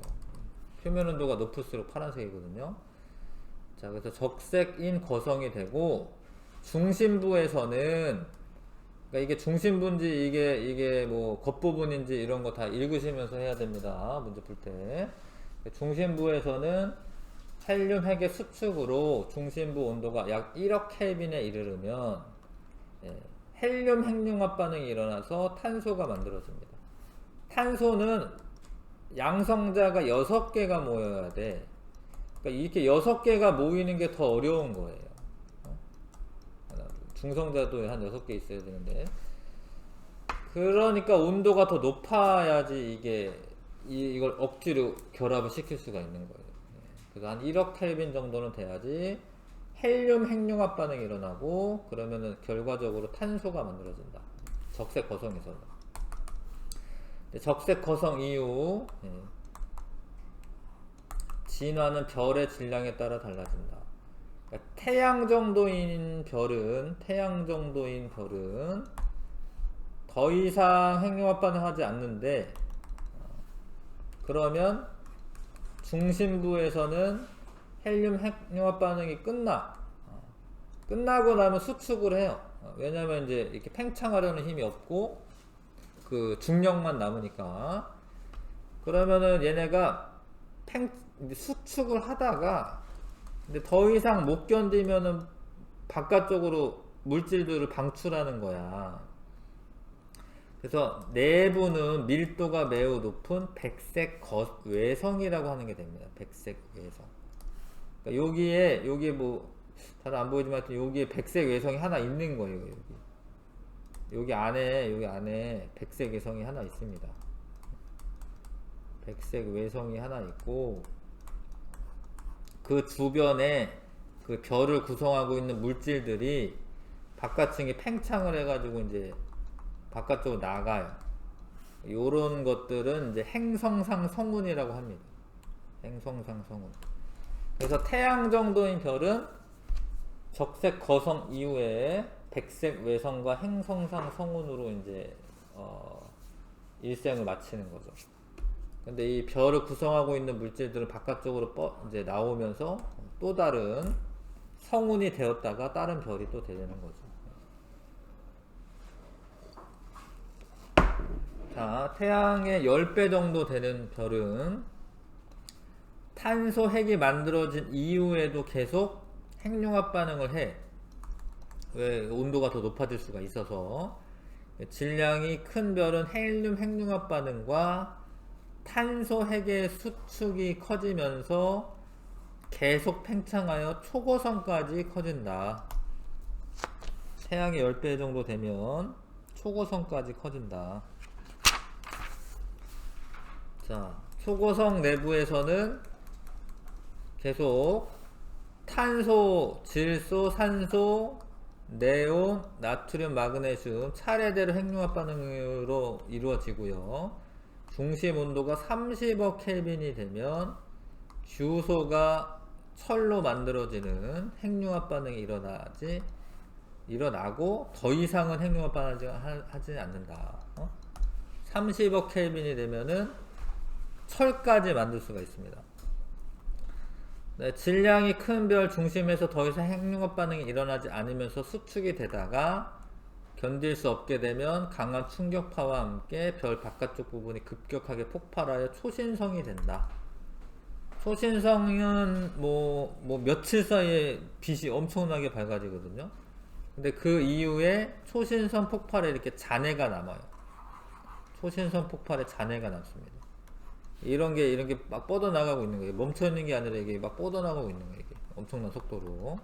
표면 온도가 높을수록 파란색이거든요. 자, 그래서 적색인 거성이 되고, 중심부에서는, 그러니까 이게 중심부인지 이게 뭐 겉부분인지 이런 거 다 읽으시면서 해야 됩니다. 문제 풀 때. 중심부에서는 헬륨 핵의 수축으로 중심부 온도가 약 1억 켈빈에 이르르면 헬륨 핵융합 반응이 일어나서 탄소가 만들어집니다. 탄소는 양성자가 6개가 모여야 돼. 그러니까 이렇게 6개가 모이는 게 더 어려운 거예요. 중성자도 한 6개 있어야 되는데, 그러니까 온도가 더 높아야지 이걸 억지로 결합을 시킬 수가 있는 거예요. 그래서 한 1억 켈빈 정도는 돼야지 헬륨 핵융합 반응이 일어나고, 그러면은 결과적으로 탄소가 만들어진다. 적색 거성에서는. 적색 거성 이후 진화는 별의 질량에 따라 달라진다. 그러니까 태양 정도인 별은 더 이상 핵융합 반응하지 않는데, 그러면 중심부에서는 헬륨 핵융합 반응이 끝나고 나면 수축을 해요. 왜냐면 이제 이렇게 팽창하려는 힘이 없고 그 중력만 남으니까. 그러면은 얘네가 수축을 하다가, 근데 더 이상 못 견디면은 바깥쪽으로 물질들을 방출하는 거야. 그래서 내부는 밀도가 매우 높은 백색 외성이라고 하는 게 됩니다. 백색 외성. 그러니까 여기에 뭐 잘 안 보이지만 여기에 백색 외성이 하나 있는 거예요. 여기 안에 백색 외성이 하나 있습니다. 백색 외성이 하나 있고, 그 주변에 그 별을 구성하고 있는 물질들이 바깥층이 팽창을 해가지고 이제 바깥쪽으로 나가요. 요런 것들은 이제 행성상 성운이라고 합니다. 행성상 성운. 그래서 태양 정도인 별은 적색 거성 이후에 백색 외성과 행성상 성운으로 이제 일생을 마치는 거죠. 근데 이 별을 구성하고 있는 물질들은 바깥쪽으로 이제 나오면서 또 다른 성운이 되었다가 다른 별이 또 되는 거죠. 자, 태양의 10배 정도 되는 별은 탄소 핵이 만들어진 이후에도 계속 핵융합 반응을 해. 왜? 온도가 더 높아질 수가 있어서. 질량이 큰 별은 헬륨 핵융합 반응과 탄소 핵의 수축이 커지면서 계속 팽창하여 초고성까지 커진다. 태양의 10배 정도 되면 초고성까지 커진다. 자, 초고성 내부에서는 계속 탄소, 질소, 산소, 네온, 나트륨, 마그네슘 차례대로 핵융합 반응으로 이루어지고요. 중심 온도가 30억 켈빈이 되면 규소가 철로 만들어지는 핵융합 반응이 일어나고 더 이상은 핵융합 반응을 하지 않는다. 30억 켈빈이 되면은 철까지 만들 수가 있습니다. 네, 질량이 큰 별 중심에서 더 이상 핵융합 반응이 일어나지 않으면서 수축이 되다가 견딜 수 없게 되면 강한 충격파와 함께 별 바깥쪽 부분이 급격하게 폭발하여 초신성이 된다. 초신성은 뭐 며칠 사이에 빛이 엄청나게 밝아지거든요. 근데 그 이후에 초신성 폭발에 이렇게 잔해가 남아요. 초신성 폭발에 잔해가 남습니다. 이런 게 막 뻗어나가고 있는 거예요. 멈춰있는 게 아니라 이게 막 뻗어나가고 있는 거예요. 이게 엄청난 속도로.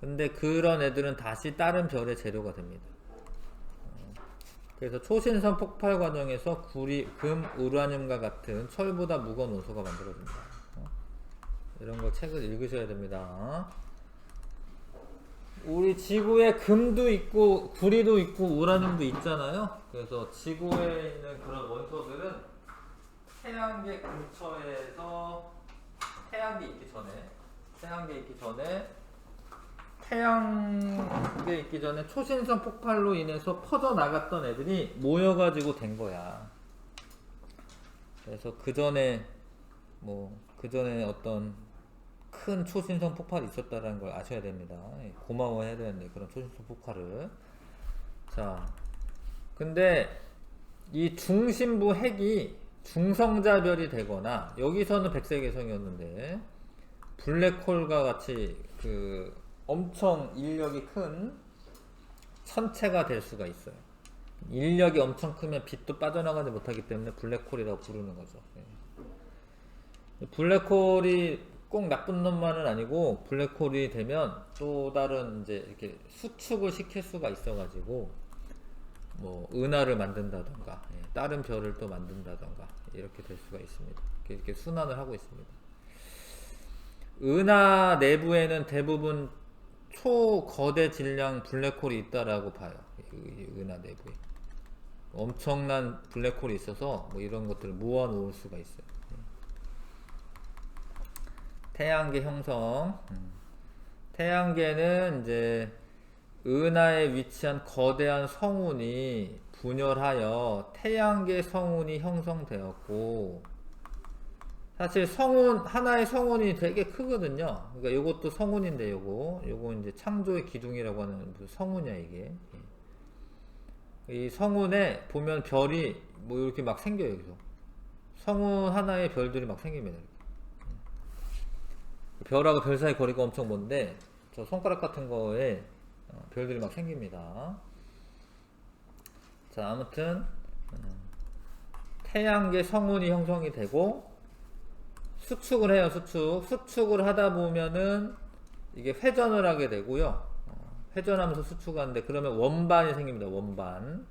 근데 그런 애들은 다시 다른 별의 재료가 됩니다. 그래서 초신성 폭발 과정에서 금, 우라늄과 같은 철보다 무거운 원소가 만들어집니다. 이런 거 책을 읽으셔야 됩니다. 우리 지구에 금도 있고 구리도 있고 우라늄도 있잖아요. 그래서 지구에 있는 그런 원소들은 태양계 근처에서 태양계 있기 전에 초신성 폭발로 인해서 퍼져나갔던 애들이 모여가지고 된 거야. 그래서 그 전에 어떤 큰 초신성 폭발이 있었다는 걸 아셔야 됩니다. 고마워해야 되는데 그런 초신성 폭발을. 자, 근데 이 중심부 핵이 중성자별이 되거나, 여기서는 백색외성이었는데 블랙홀과 같이 그 엄청 인력이 큰 천체가 될 수가 있어요. 인력이 엄청 크면 빛도 빠져나가지 못하기 때문에 블랙홀이라고 부르는 거죠. 블랙홀이 꼭 나쁜 놈만은 아니고, 블랙홀이 되면 또 다른 이제 이렇게 수축을 시킬 수가 있어가지고 뭐 은하를 만든다던가 다른 별을 또 만든다던가 이렇게 될 수가 있습니다. 이렇게 순환을 하고 있습니다. 은하 내부에는 대부분 초거대 질량 블랙홀이 있다라고 봐요. 은하 내부에 엄청난 블랙홀이 있어서 뭐 이런 것들을 모아 놓을 수가 있어요. 태양계 형성. 태양계는 이제 은하에 위치한 거대한 성운이 분열하여 태양계 성운이 형성되었고, 사실 하나의 성운이 되게 크거든요. 그러니까 이것도 성운인데 요거 이제 창조의 기둥이라고 하는 무슨 성운이야 이게. 이 성운에 보면 별이 뭐 이렇게 막 생겨요. 여기서 성운 하나의 별들이 막 생깁니다. 별하고 별 사이 거리가 엄청 먼데 저 손가락 같은 거에 별들이 막 생깁니다. 자, 아무튼 태양계 성운이 형성이 되고, 수축을 해요. 수축을 하다 보면은 이게 회전을 하게 되고요. 회전하면서 수축하는데 그러면 원반이 생깁니다. 원반.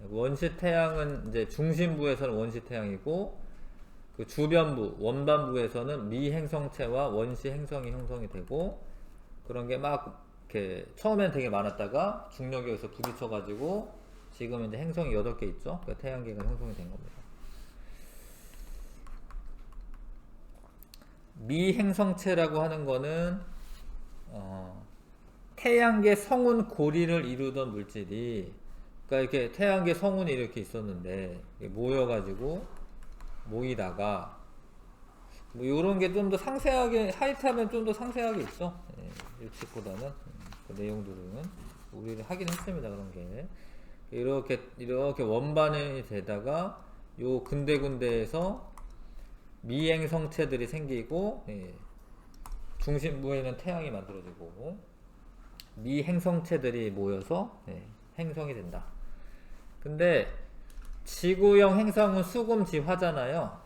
원시 태양은 이제 중심부에서는 원시 태양이고 그 주변부 원반부에서는 미행성체와 원시 행성이 형성이 되고 그런 게 막 이렇게 처음엔 되게 많았다가 중력에 의해서 부딪혀 가지고 지금 이제 행성이 8개 있죠. 그 태양계가 형성이 된 겁니다. 미행성체라고 하는 거는 태양계 성운 고리를 이루던 물질이 그러니까 이렇게 태양계 성운이 이렇게 있었는데 모여가지고 모이다가 뭐 이런 게 좀 더 상세하게 하이타면 좀 더 상세하게 있죠. 일칙보다는 그 내용들은 우리를 하긴 했습니다. 그런 게 이렇게 원반이 되다가 요 군데군데에서 미행성체들이 생기고 중심부에는 태양이 만들어지고 미행성체들이 모여서 행성이 된다. 근데 지구형 행성은 수금지화잖아요.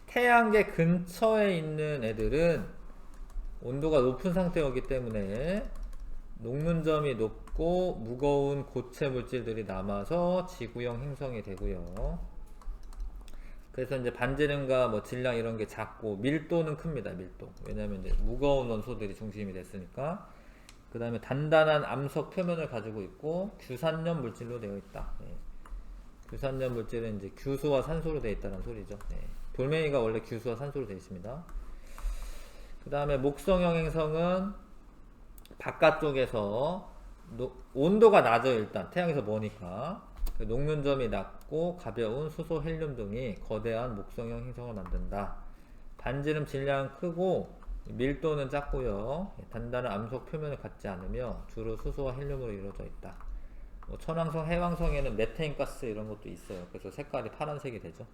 태양계 근처에 있는 애들은 온도가 높은 상태였기 때문에 녹는 점이 높고 무거운 고체 물질들이 남아서 지구형 행성이 되고요. 그래서 이제 반지름과 뭐 질량 이런 게 작고 밀도는 큽니다. 밀도. 왜냐하면 이제 무거운 원소들이 중심이 됐으니까. 그 다음에 단단한 암석 표면을 가지고 있고 규산염 물질로 되어 있다. 규산염 물질은 이제 규소와 산소로 되어 있다는 소리죠. 돌멩이가 원래 규소와 산소로 되어 있습니다. 그 다음에 목성형 행성은 바깥쪽에서 온도가 낮아요. 일단 태양에서 머니까 녹는 점이 낮고 가벼운 수소, 헬륨 등이 거대한 목성형 행성을 만든다. 반지름 질량은 크고 밀도는 작고요. 단단한 암석 표면을 갖지 않으며 주로 수소와 헬륨으로 이루어져 있다. 뭐 천왕성, 해왕성에는 메테인 가스 이런 것도 있어요. 그래서 색깔이 파란색이 되죠.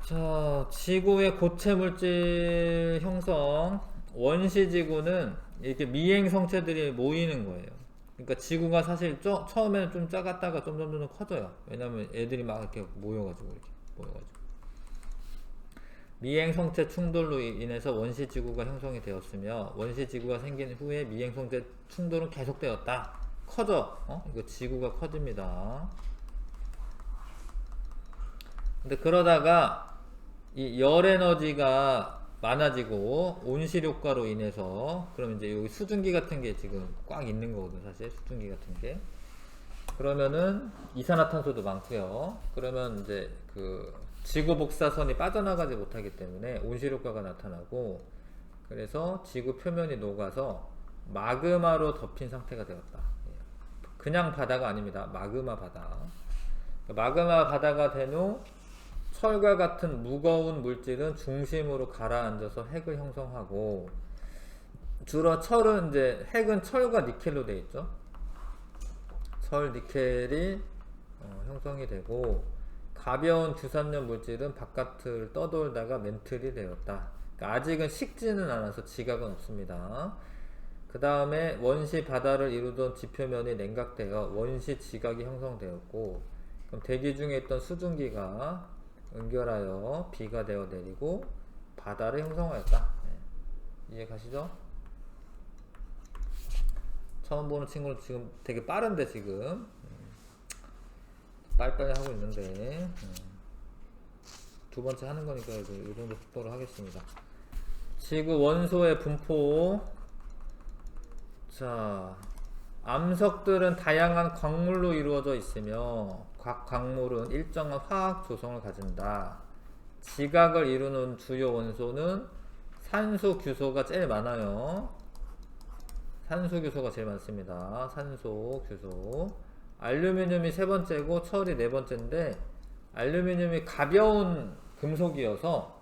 자, 지구의 고체 물질 형성. 원시지구는 이렇게 미행성체들이 모이는 거예요. 그러니까 지구가 사실 처음에는 좀 작았다가 점점 커져요. 왜냐면 애들이 막 이렇게 모여가지고 미행성체 충돌로 인해서 원시지구가 형성이 되었으며 원시지구가 생긴 후에 미행성체 충돌은 계속되었다. 커져. 이거 지구가 커집니다. 근데 그러다가 이 열에너지가 많아지고 온실효과로 인해서 그럼 이제 여기 수증기 같은 게 지금 꽉 있는 거거든. 사실 수증기 같은 게 그러면은 이산화탄소도 많고요. 그러면 이제 그 지구 복사선이 빠져나가지 못하기 때문에 온실효과가 나타나고 그래서 지구 표면이 녹아서 마그마로 덮인 상태가 되었다. 그냥 바다가 아닙니다. 마그마 바다. 마그마 바다가 된 후 철과 같은 무거운 물질은 중심으로 가라앉아서 핵을 형성하고 주로 철은 이제 핵은 철과 니켈로 되어 있죠. 철, 니켈이 형성이 되고 가벼운 규산염 물질은 바깥을 떠돌다가 멘틀이 되었다. 그러니까 아직은 식지는 않아서 지각은 없습니다. 그 다음에 원시 바다를 이루던 지표면이 냉각되어 원시 지각이 형성되었고 그럼 대기 중에 있던 수증기가 응결하여 비가 되어 내리고 바다를 형성하였다. 이해 가시죠? 처음 보는 친구는 지금 되게 빠른데 지금 빨리빨리 하고 있는데 두 번째 하는 거니까 이 정도 속도로 하겠습니다. 지구 원소의 분포. 자, 암석들은 다양한 광물로 이루어져 있으며 각 광물은 일정한 화학 조성을 가진다. 지각을 이루는 주요 원소는 산소, 규소가 제일 많아요. 산소, 규소가 제일 많습니다. 산소, 규소. 알루미늄이 세 번째고 철이 네 번째인데 알루미늄이 가벼운 금속이어서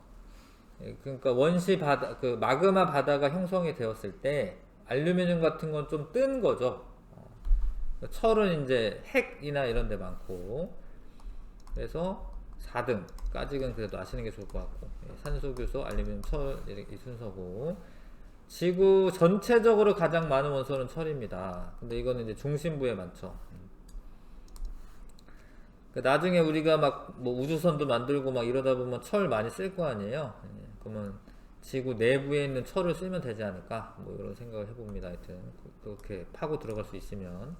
그러니까 원시 바다, 그 마그마 바다가 형성이 되었을 때 알루미늄 같은 건 좀 뜬 거죠. 철은 이제 핵이나 이런 데 많고 그래서 4등까지는 그래도 아시는 게 좋을 것 같고 산소, 규소, 알루미늄, 철 이 순서고 지구 전체적으로 가장 많은 원소는 철입니다. 근데 이거는 이제 중심부에 많죠. 나중에 우리가 막 뭐 우주선도 만들고 막 이러다 보면 철 많이 쓸 거 아니에요. 그러면 지구 내부에 있는 철을 쓰면 되지 않을까? 뭐 이런 생각을 해봅니다. 하여튼 그렇게 파고 들어갈 수 있으면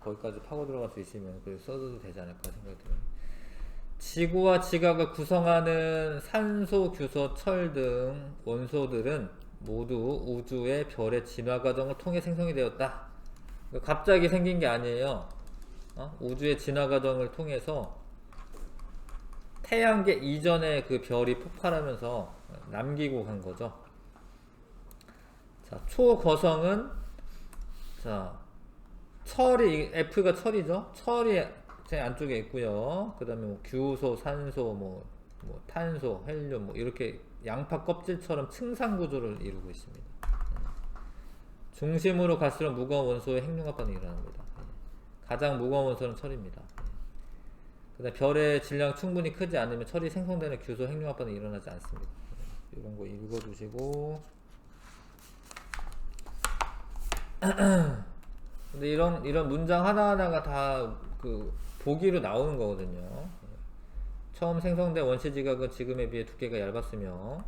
거기까지 파고 들어갈 수 있으면 그걸 써도 되지 않을까 생각이 들어요. 지구와 지각을 구성하는 산소, 규소, 철 등 원소들은 모두 우주의 별의 진화 과정을 통해 생성이 되었다. 갑자기 생긴 게 아니에요. 우주의 진화 과정을 통해서 태양계 이전에 그 별이 폭발하면서 남기고 간 거죠. 자, 초거성은 자, 철이 F가 철이죠. 철이 제 안쪽에 있고요. 그다음에 뭐 규소, 산소, 뭐 탄소, 헬륨 뭐 이렇게 양파 껍질처럼 층상 구조를 이루고 있습니다. 중심으로 갈수록 무거운 원소의 핵융합 반응이 일어납니다. 가장 무거운 원소는 철입니다. 그다음 별의 질량 충분히 크지 않으면 철이 생성되는 규소 핵융합 반응이 일어나지 않습니다. 이런 거 읽어두시고. 근데 이런 문장 하나하나가 다 그 보기로 나오는 거거든요. 처음 생성된 원시 지각은 지금에 비해 두께가 얇았으며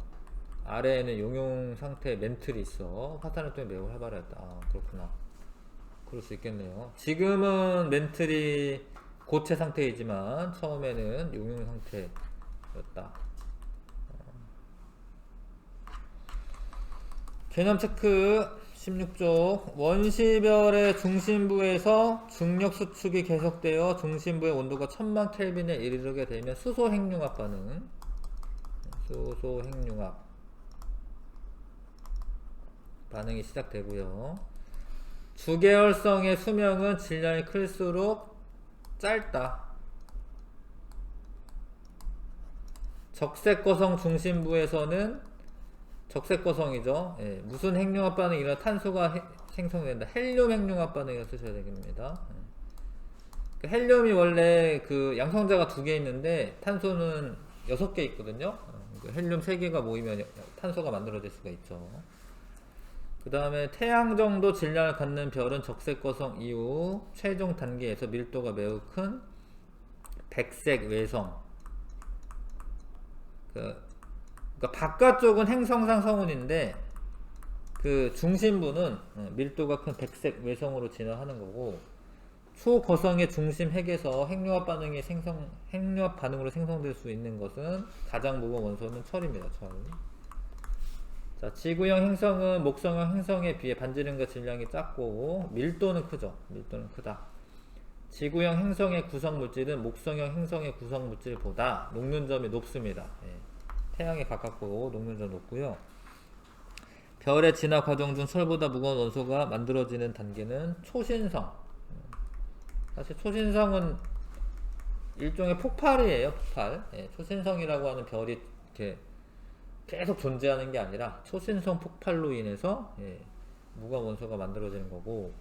아래에는 용융 상태의 멘틀이 있어 화산 활동이 매우 활발했다. 아, 그렇구나. 그럴 수 있겠네요. 지금은 멘틀이 고체 상태이지만 처음에는 용융 상태였다. 개념 체크 16쪽. 원시별의 중심부에서 중력 수축이 계속되어 중심부의 온도가 1000만 켈빈에 이르게 되면 수소 핵융합 반응, 수소 핵융합 반응이 시작되고요. 주계열성의 수명은 질량이 클수록 짧다. 적색거성 중심부에서는 적색거성이죠. 예, 무슨 핵융합 반응이 일어나 탄소가 생성된다. 헬륨 핵융합 반응이라고 쓰셔야 되겠습니다. 그 헬륨이 원래 그 양성자가 2개 있는데 탄소는 6개 있거든요. 헬륨 3개가 모이면 탄소가 만들어질 수가 있죠. 그 다음에 태양 정도 질량을 갖는 별은 적색거성 이후 최종 단계에서 밀도가 매우 큰 백색 외성, 그러니까 바깥쪽은 행성상 성운인데 그 중심부는 밀도가 큰 백색 외성으로 진화하는 거고, 초거성의 중심 핵에서 핵융합 반응으로 생성될 수 있는 것은 가장 무거운 원소는 철입니다. 철. 자, 지구형 행성은 목성형 행성에 비해 반지름과 질량이 작고 밀도는 크죠. 밀도는 크다. 지구형 행성의 구성 물질은 목성형 행성의 구성 물질보다 녹는 점이 높습니다. 예. 태양에 가깝고 녹는 점 높고요. 별의 진화 과정 중 철보다 무거운 원소가 만들어지는 단계는 초신성. 사실 초신성은 일종의 폭발이에요. 폭발. 예. 초신성이라고 하는 별이 이렇게 계속 존재하는 게 아니라 초신성 폭발로 인해서 무거운 원소가 만들어지는 거고,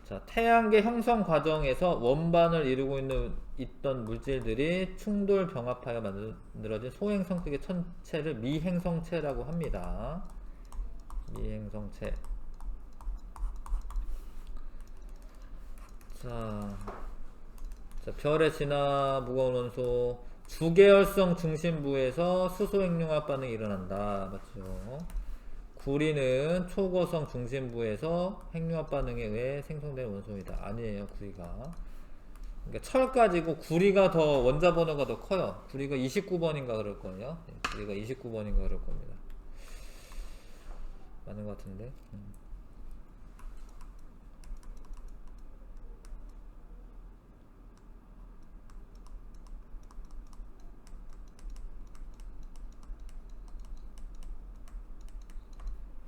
자, 태양계 형성 과정에서 원반을 이루고 있던 물질들이 충돌 병합하여 만들어진 소행성 크기의 천체를 미행성체라고 합니다. 미행성체. 자, 별의 진화 무거운 원소 주계열성 중심부에서 수소 핵융합 반응이 일어난다. 맞죠? 구리는 초거성 중심부에서 핵융합 반응에 의해 생성된 원소이다. 아니에요, 구리가. 그러니까 철 가지고 구리가 더 원자 번호가 더 커요. 구리가 29번인가 그럴 거예요. 구리가 29번인가 그럴 겁니다. 맞는 것 같은데.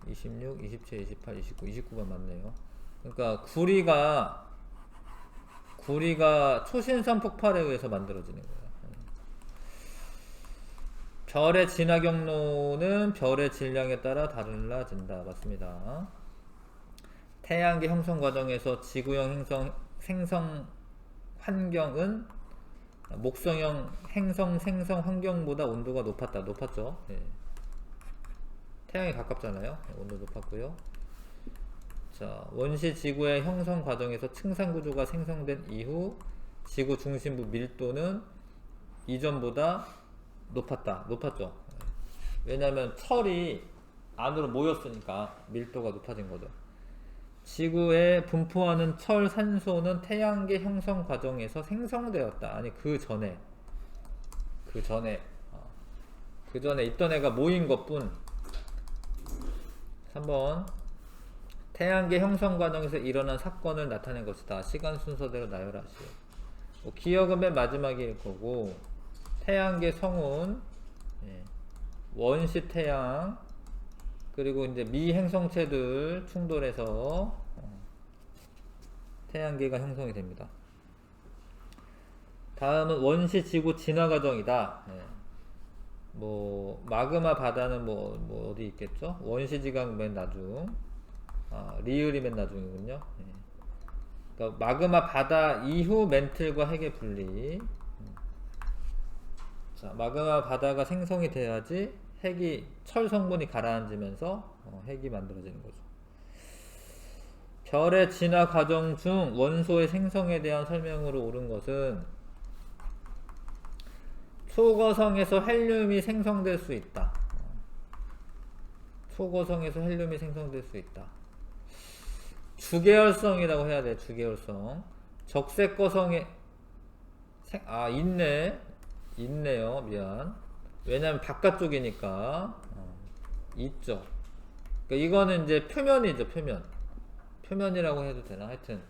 26, 27, 28, 29, 29번 맞네요. 그러니까 구리가 초신성 폭발에 의해서 만들어지는 거예요. 별의 진화 경로는 별의 질량에 따라 달라진다. 맞습니다. 태양계 형성 과정에서 지구형 생성 환경은 목성형 행성 생성 환경보다 온도가 높았죠. 예. 태양에 가깝잖아요. 온도 높았고요. 자, 원시 지구의 형성 과정에서 층상 구조가 생성된 이후 지구 중심부 밀도는 이전보다 높았죠. 왜냐하면 철이 안으로 모였으니까 밀도가 높아진 거죠. 지구에 분포하는 철, 산소는 태양계 형성 과정에서 생성되었다. 아니 그 전에 있던 애가 모인 것뿐. 3번 태양계 형성 과정에서 일어난 사건을 나타낸 것이다. 시간 순서대로 나열하시오. 기억은 맨 마지막일 거고, 태양계 성운, 원시 태양, 그리고 이제 미행성체들 충돌해서 태양계가 형성이 됩니다. 다음은 원시 지구 진화 과정이다. 뭐 마그마 바다는 뭐 어디 있겠죠? 원시 지각 맨 나중, 리을이 맨 나중이군요. 그러니까 마그마 바다 이후 멘틀과 핵의 분리. 자, 마그마 바다가 생성이 돼야지 핵이 철 성분이 가라앉으면서 핵이 만들어지는 거죠. 별의 진화 과정 중 원소의 생성에 대한 설명으로 옳은 것은 초고성에서 헬륨이 생성될 수 있다. 초고성에서 헬륨이 생성될 수 있다. 주계열성이라고 해야 돼. 주계열성. 적색거성에 있네요. 미안. 왜냐면 바깥쪽이니까 있죠. 그러니까 이거는 이제 표면이죠. 표면이라고 해도 되나? 하여튼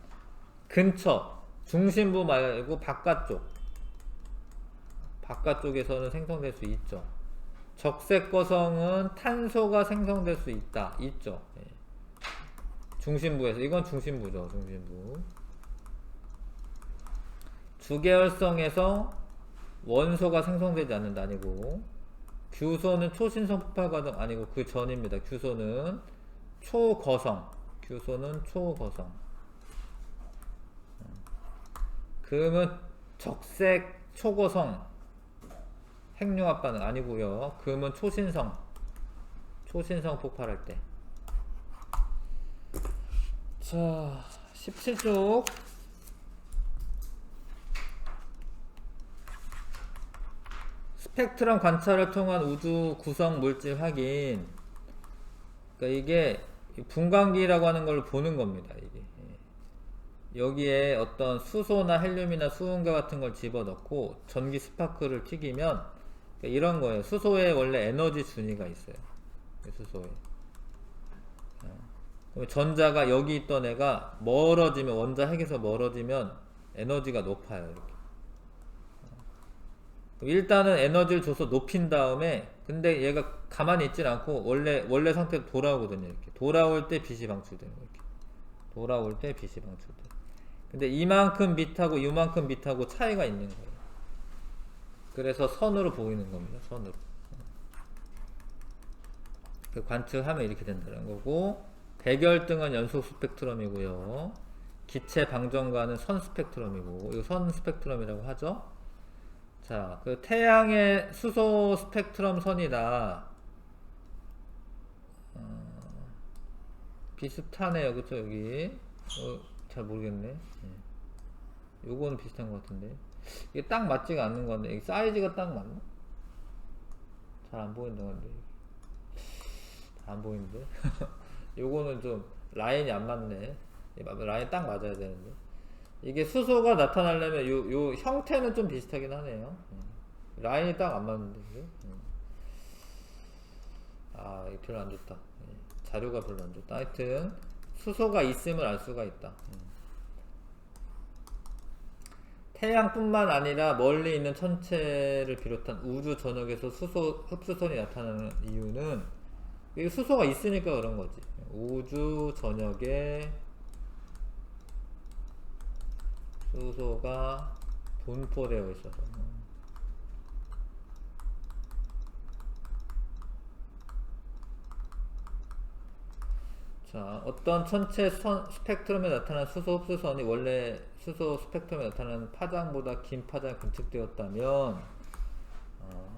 근처, 중심부 말고 바깥쪽에서는 생성될 수 있죠. 적색거성은 탄소가 생성될 수 있죠. 중심부에서. 이건 중심부죠. 중심부. 주계열성에서 원소가 생성되지 않는다. 아니고, 규소는 초신성 폭발 과정 아니고 그 전입니다. 규소는 초거성. 금은 적색 초고성 핵융합 반응 아니고요. 금은 초신성 폭발할 때. 자, 17쪽. 스펙트럼 관찰을 통한 우주 구성 물질 확인. 그러니까 이게 분광기라고 하는 걸 보는 겁니다. 이게 여기에 어떤 수소나 헬륨이나 수은과 같은 걸 집어넣고 전기 스파크를 튀기면, 그러니까 이런 거예요. 수소에 원래 에너지 준위가 있어요. 수소에. 그럼 전자가 여기 있던 애가 멀어지면, 원자 핵에서 멀어지면 에너지가 높아요. 이렇게. 일단은 에너지를 줘서 높인 다음에, 근데 얘가 가만히 있진 않고 원래 상태로 돌아오거든요. 이렇게 돌아올 때 빛이 방출되는 거예요. 이렇게 돌아올 때 빛이 방출돼. 근데 이만큼 빛하고 이만큼 빛하고 차이가 있는 거예요. 그래서 선으로 보이는 겁니다. 선으로. 그 관측하면 이렇게 된다는 거고, 백열등은 연속 스펙트럼이고요. 기체 방정관은 선 스펙트럼이고, 이거 선 스펙트럼이라고 하죠. 자, 그 태양의 수소 스펙트럼 선이다. 비슷하네요. 그쵸? 여기. 잘 모르겠네. 요거는 비슷한 것 같은데. 이게 딱 맞지가 않는 건데, 이 사이즈가 딱 맞나? 잘 안 보인다, 근데. 안 보이는데? 요거는 좀 라인이 안 맞네. 라인 딱 맞아야 되는데. 이게 수소가 나타나려면 요 형태는 좀 비슷하긴 하네요. 라인이 딱 안 맞는데. 이거 별로 안 좋다. 자료가 별로 안 좋다. 하여튼 수소가 있음을 알 수가 있다. 태양뿐만 아니라 멀리 있는 천체를 비롯한 우주 전역에서 수소 흡수선이 나타나는 이유는, 이게 수소가 있으니까 그런 거지. 우주 전역에 수소가 분포되어 있어서. 자, 어떤 천체 스펙트럼에 나타난 수소 흡수선이 원래 수소 스펙트럼에 나타나는 파장보다 긴 파장이 관측되었다면,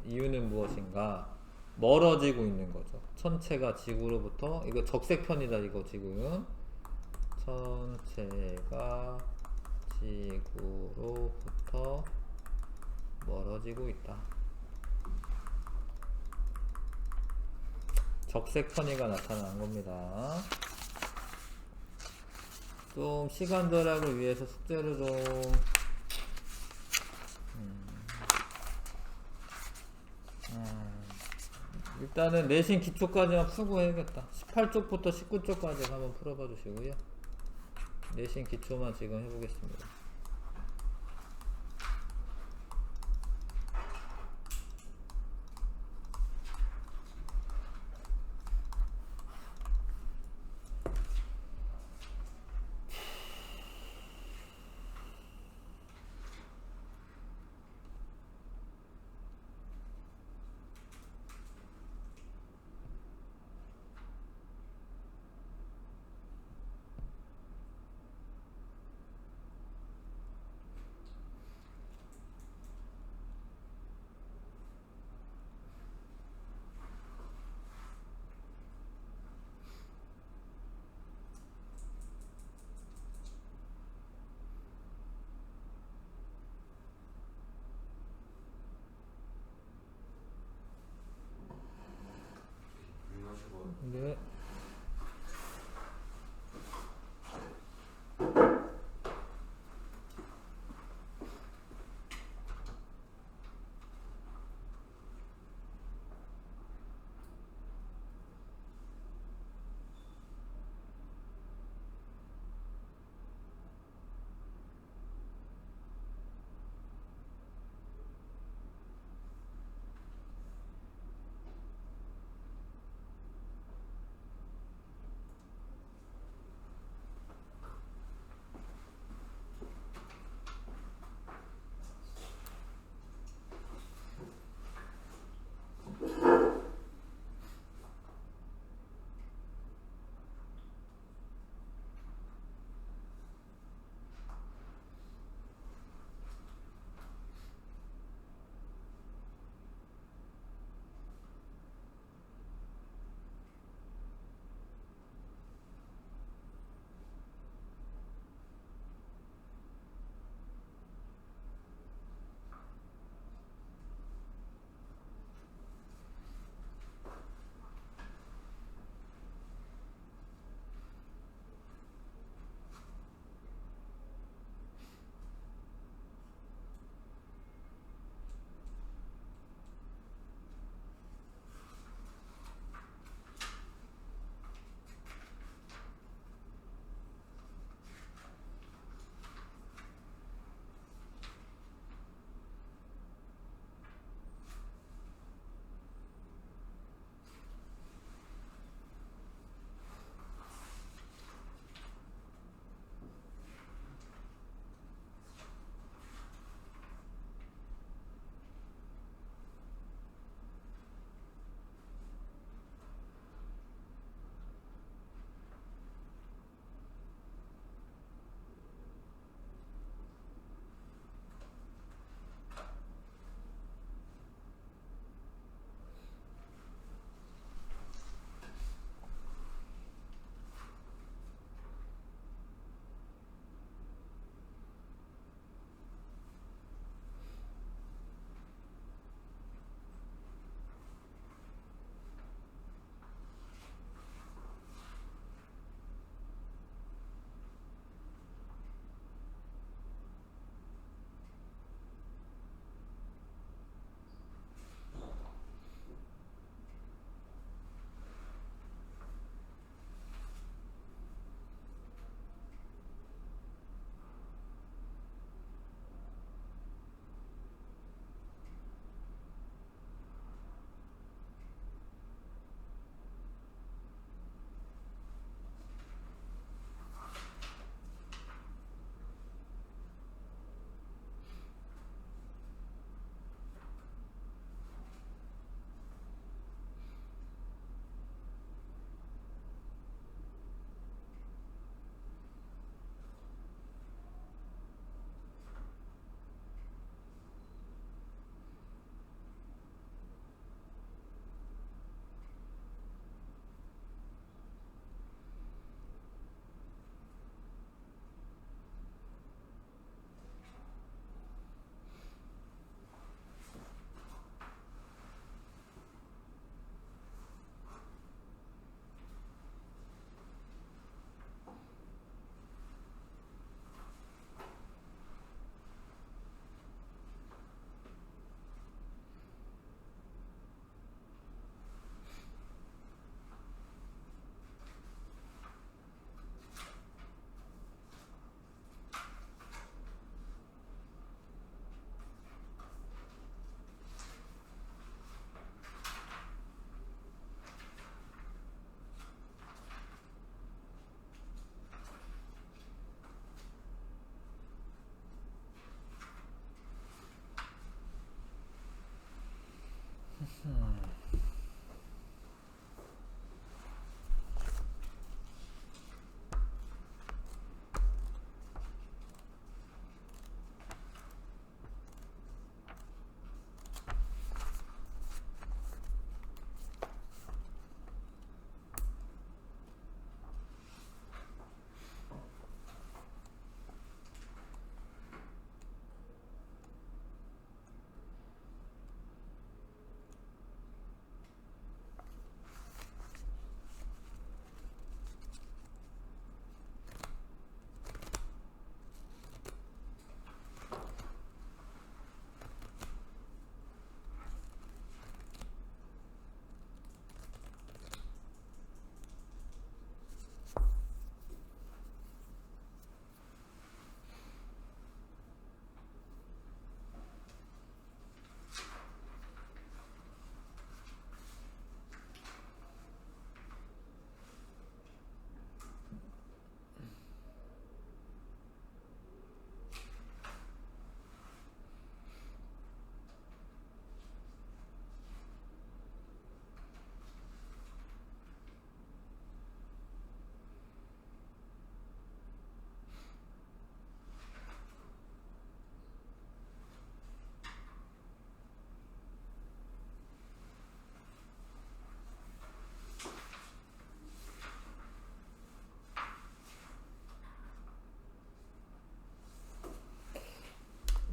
이유는 무엇인가? 멀어지고 있는 거죠. 천체가 지구로부터, 이거 적색편이다. 이거 지금 천체가 지구로부터 멀어지고 있다. 적색 편의가 나타난 겁니다. 좀 시간 절약을 위해서 숙제를 좀 일단은 내신 기초까지만 풀고 해야겠다. 18쪽부터 19쪽까지 한번 풀어봐 주시고요. 내신 기초만 지금 해보겠습니다.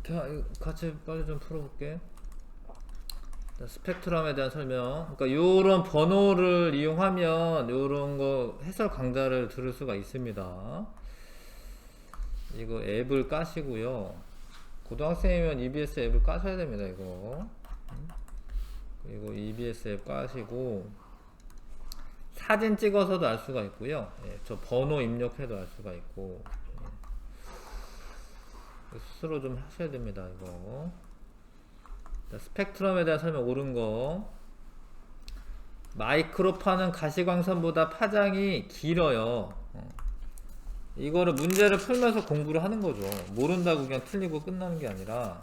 자, 이거 같이 빨리 좀 풀어볼게. 자, 스펙트럼에 대한 설명. 그러니까 요런 번호를 이용하면 요런 거 해설 강좌를 들을 수가 있습니다. 이거 앱을 까시고요. 고등학생이면 EBS 앱을 까셔야 됩니다. 이거 그리고 EBS 앱 까시고 사진 찍어서도 알 수가 있고요. 예, 저 번호 입력해도 알 수가 있고, 예. 스스로 좀 하셔야 됩니다. 이거. 자, 스펙트럼에 대한 설명 옳은 거. 마이크로파는 가시광선보다 파장이 길어요. 이거를 문제를 풀면서 공부를 하는 거죠. 모른다고 그냥 틀리고 끝나는 게 아니라,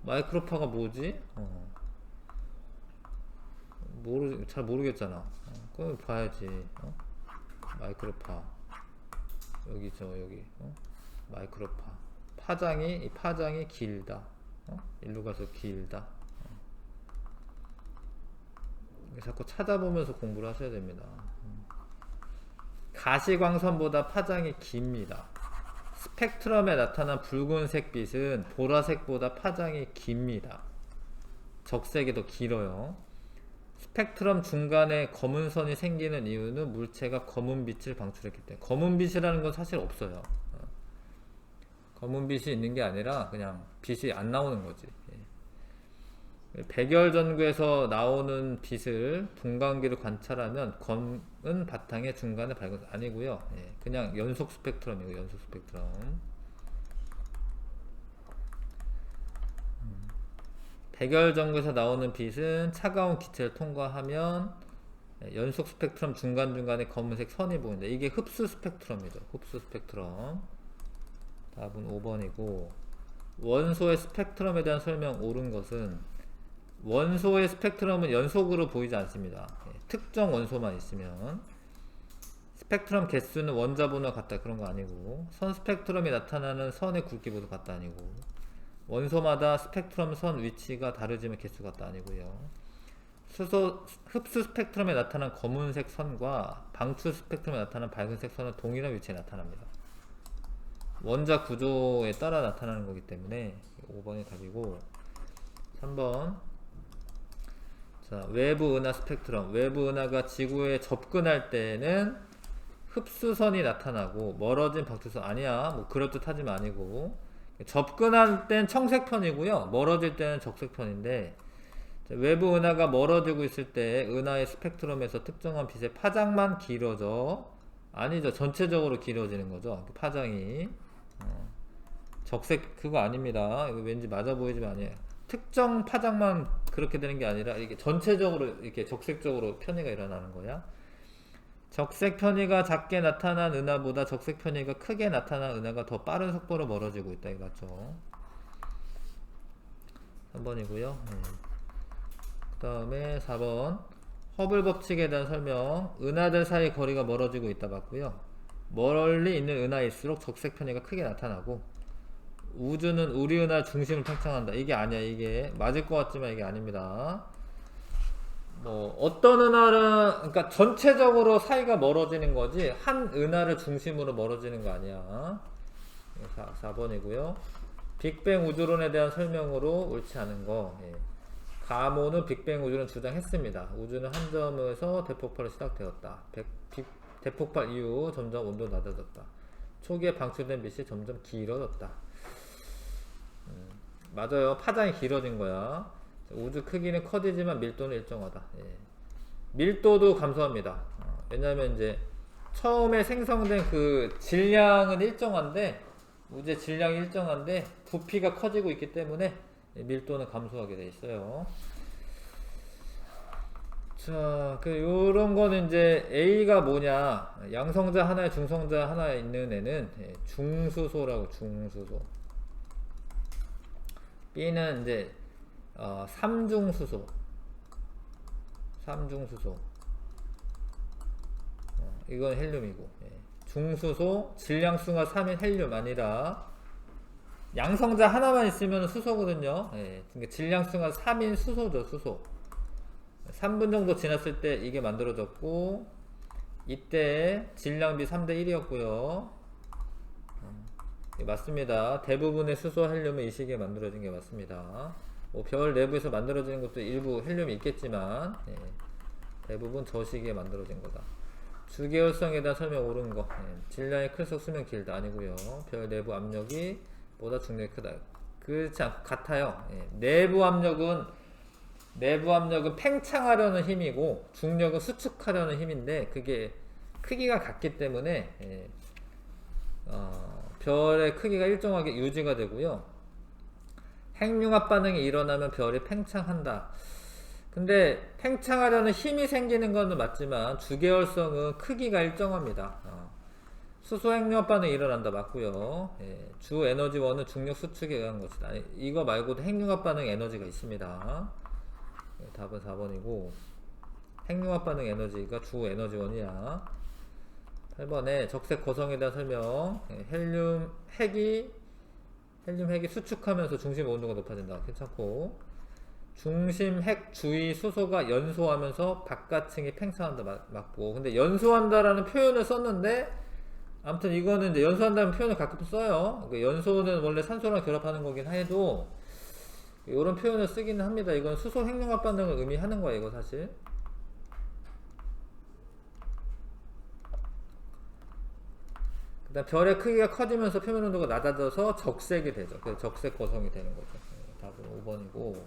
마이크로파가 뭐지? 잘 모르겠잖아. 그럼 봐야지. 마이크로파. 여기. 마이크로파. 이 파장이 길다. 일로 가서 길다. 자꾸 찾아보면서 공부를 하셔야 됩니다. 가시광선보다 파장이 깁니다. 스펙트럼에 나타난 붉은색 빛은 보라색보다 파장이 깁니다. 적색이 더 길어요. 스펙트럼 중간에 검은 선이 생기는 이유는 물체가 검은 빛을 방출했기 때문에. 검은 빛이라는 건 사실 없어요. 검은 빛이 있는 게 아니라 그냥 빛이 안 나오는 거지. 백열전구에서 나오는 빛을 분광기로 관찰하면 검은 바탕의 중간에 밝은 아니고요. 그냥 연속 스펙트럼이고 연속 스펙트럼. 백열전구에서 나오는 빛은 차가운 기체를 통과하면 연속 스펙트럼 중간중간에 검은색 선이 보인다. 이게 흡수 스펙트럼이죠. 흡수 스펙트럼. 답은 5번이고, 원소의 스펙트럼에 대한 설명 옳은 것은 원소의 스펙트럼은 연속으로 보이지 않습니다. 특정 원소만 있으면. 스펙트럼 개수는 원자번호와 같다 그런 거 아니고, 선 스펙트럼이 나타나는 선의 굵기보다 같다 아니고, 원소마다 스펙트럼 선 위치가 다르지만 개수가 같다 아니고요. 흡수 스펙트럼에 나타난 검은색 선과 방출 스펙트럼에 나타난 밝은색 선은 동일한 위치에 나타납니다. 원자 구조에 따라 나타나는 거기 때문에 5번이 답이고, 3번. 자, 외부 은하 스펙트럼. 외부 은하가 지구에 접근할 때는 흡수선이 나타나고 멀어진 방출선 아니야. 뭐 그럴듯하지만 아니고, 접근할 땐 청색편이고요. 멀어질 때는 적색편인데, 외부 은하가 멀어지고 있을 때 은하의 스펙트럼에서 특정한 빛의 파장만 길어져. 아니죠. 전체적으로 길어지는 거죠. 파장이. 적색 그거 아닙니다. 이거 왠지 맞아 보이지만 아니에요. 특정 파장만 그렇게 되는 게 아니라 이게 전체적으로 이렇게 적색적으로 편의가 일어나는 거야. 적색 편의가 작게 나타난 은하보다 적색 편의가 크게 나타난 은하가 더 빠른 속도로 멀어지고 있다. 이거 맞죠? 3번이고요. 그 다음에 4번 허블 법칙에 대한 설명. 은하들 사이 거리가 멀어지고 있다 봤고요. 멀리 있는 은하일수록 적색 편의가 크게 나타나고, 우주는 우리 은하 중심을 팽창한다. 이게 아니야. 이게 맞을 것 같지만 이게 아닙니다. 뭐 어떤 은하는, 그러니까 전체적으로 사이가 멀어지는 거지 한 은하를 중심으로 멀어지는 거 아니야. 4번이고요. 빅뱅 우주론에 대한 설명으로 옳지 않은 거. 예. 가모는 빅뱅 우주론 주장했습니다. 우주는 한 점에서 대폭발로 시작되었다. 대폭발 이후 점점 온도가 낮아졌다. 초기에 방출된 빛이 점점 길어졌다. 맞아요. 파장이 길어진 거야. 우주 크기는 커지지만 밀도는 일정하다. 예. 밀도도 감소합니다. 왜냐하면 이제 처음에 생성된 그 질량은 일정한데, 우주의 질량이 일정한데 부피가 커지고 있기 때문에 밀도는 감소하게 돼 있어요. 자, 요런 거는 이제 A가 뭐냐, 양성자 하나에 중성자 하나에 있는 애는 중수소라고, 중수소. B는 이제 삼중수소. 삼중수소. 이건 헬륨이고. 중수소, 질량수가 3인 헬륨 아니라 양성자 하나만 있으면 수소거든요. 그러니까 질량수가 3인 수소죠, 수소. 3분 정도 지났을 때 이게 만들어졌고, 이때 질량비 3대 1이었고요. 맞습니다. 대부분의 수소 헬륨은 이 시기에 만들어진 게 맞습니다. 뭐 별 내부에서 만들어지는 것도 일부 헬륨이 있겠지만, 대부분 저 시기에 만들어진 거다. 주계열성에 대한 설명 옳은 거. 질량이 클수록 수명 길다. 아니고요. 별 내부 압력이 보다 중력이 크다. 그렇지 않고 같아요. 내부 압력은 팽창하려는 힘이고, 중력은 수축하려는 힘인데, 그게 크기가 같기 때문에 별의 크기가 일정하게 유지가 되고요. 핵융합 반응이 일어나면 별이 팽창한다. 근데 팽창하려는 힘이 생기는 건 맞지만 주계열성은 크기가 일정합니다. 수소 핵융합 반응이 일어난다. 맞고요. 주 에너지원은 중력 수축에 의한 것이다. 이거 말고도 핵융합 반응 에너지가 있습니다. 답은 4번이고, 핵융합 반응 에너지가 주 에너지원이야. 8번에 적색 거성에 대한 설명. 헬륨 핵이 수축하면서 중심 온도가 높아진다. 괜찮고, 중심 핵 주위 수소가 연소하면서 바깥층이 팽창한다. 맞고, 근데 연소한다라는 표현을 썼는데, 아무튼 이거는 이제 연소한다는 표현을 가끔 써요. 연소는 원래 산소랑 결합하는 거긴 해도 이런 표현을 쓰기는 합니다. 이건 수소 핵융합 반응을 의미하는 거예요, 이거 사실. 그다음 별의 크기가 커지면서 표면 온도가 낮아져서 적색이 되죠. 그래서 적색 거성이 되는 거죠. 답은 5번이고.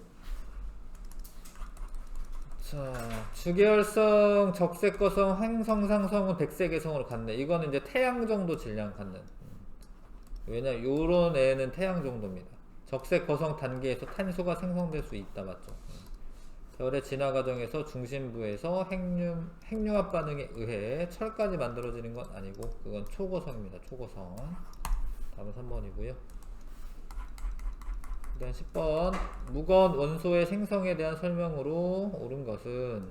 자, 주계열성, 적색 거성, 행성 상성은 백색외성으로 갔네. 이거는 이제 태양 정도 질량 갖는. 왜냐, 요런 애는 태양 정도입니다. 적색 거성 단계에서 탄소가 생성될 수 있다. 맞죠? 별의 진화 과정에서 중심부에서 핵융합 반응에 의해 철까지 만들어지는 건 아니고, 그건 초고성입니다. 초고성. 답은 3번이고요. 그 다음 10번 무거운 원소의 생성에 대한 설명으로 옳은 것은,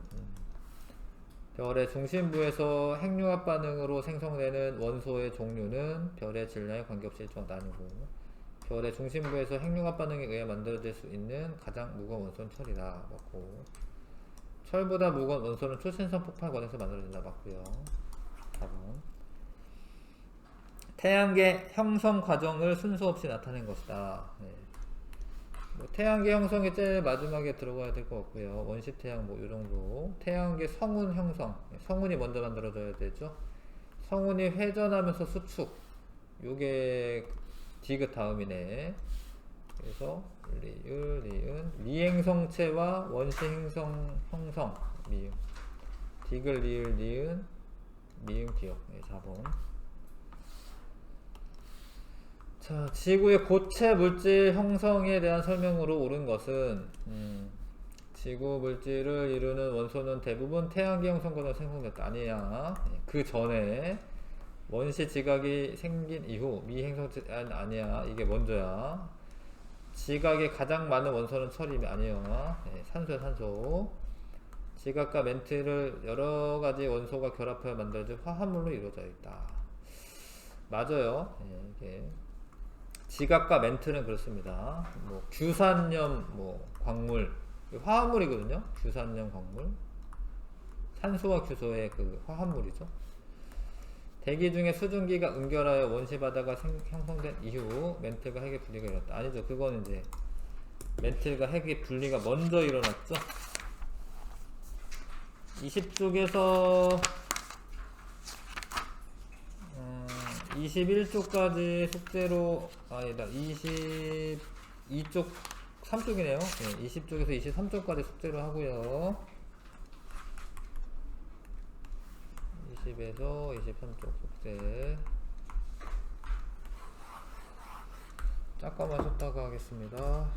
별의 중심부에서 핵융합 반응으로 생성되는 원소의 종류는 별의 질량에 관계없이 일정하다. 아니고, 별의 중심부에서 핵융합 반응에 의해 만들어질 수 있는 가장 무거운 원소는 철이다. 맞고, 철보다 무거운 원소는 초신성 폭발 과정에서 만들어진다. 맞고요. 답은 태양계 형성 과정을 순서 없이 나타낸 것이다. 뭐 태양계 형성이 제일 마지막에 들어가야 될 것 같고요. 원시태양 뭐 요정도. 태양계 성운 형성, 성운이 먼저 만들어져야 되죠. 성운이 회전하면서 수축, 요게 디귿 다음이네. 그래서 리은 미행성체와 원시행성 형성, 미음 디귿 리을 니은 미음 기억. 4번. 자, 지구의 고체 물질 형성에 대한 설명으로 옳은 것은, 지구 물질을 이루는 원소는 대부분 태양계 형성 과정에서 생성됐다. 아니야. 그 전에 원시 지각이 생긴 이후 미행성체 아니야. 이게 먼저야. 지각에 가장 많은 원소는 철이 아니에요. 네, 산소야 산소. 지각과 멘트를 여러가지 원소가 결합하여 만들어진 화합물로 이루어져 있다. 맞아요. 네, 이게 지각과 멘트는 그렇습니다. 뭐 규산염 뭐 광물 화합물이거든요. 규산염 광물 산소와 규소의 그 화합물이죠. 대기 중에 수증기가 응결하여 원시 바다가 형성된 이후 멘틀과 핵의 분리가 일어났다. 아니죠. 그거는 이제 멘틀과 핵의 분리가 먼저 일어났죠. 20쪽에서 21쪽까지 숙제로 아니다 22쪽 3쪽이네요. 네, 20쪽에서 23쪽까지 숙제로 하고요. 20에서 23쪽 숙제 잠깐만 쉬었다가 하겠습니다.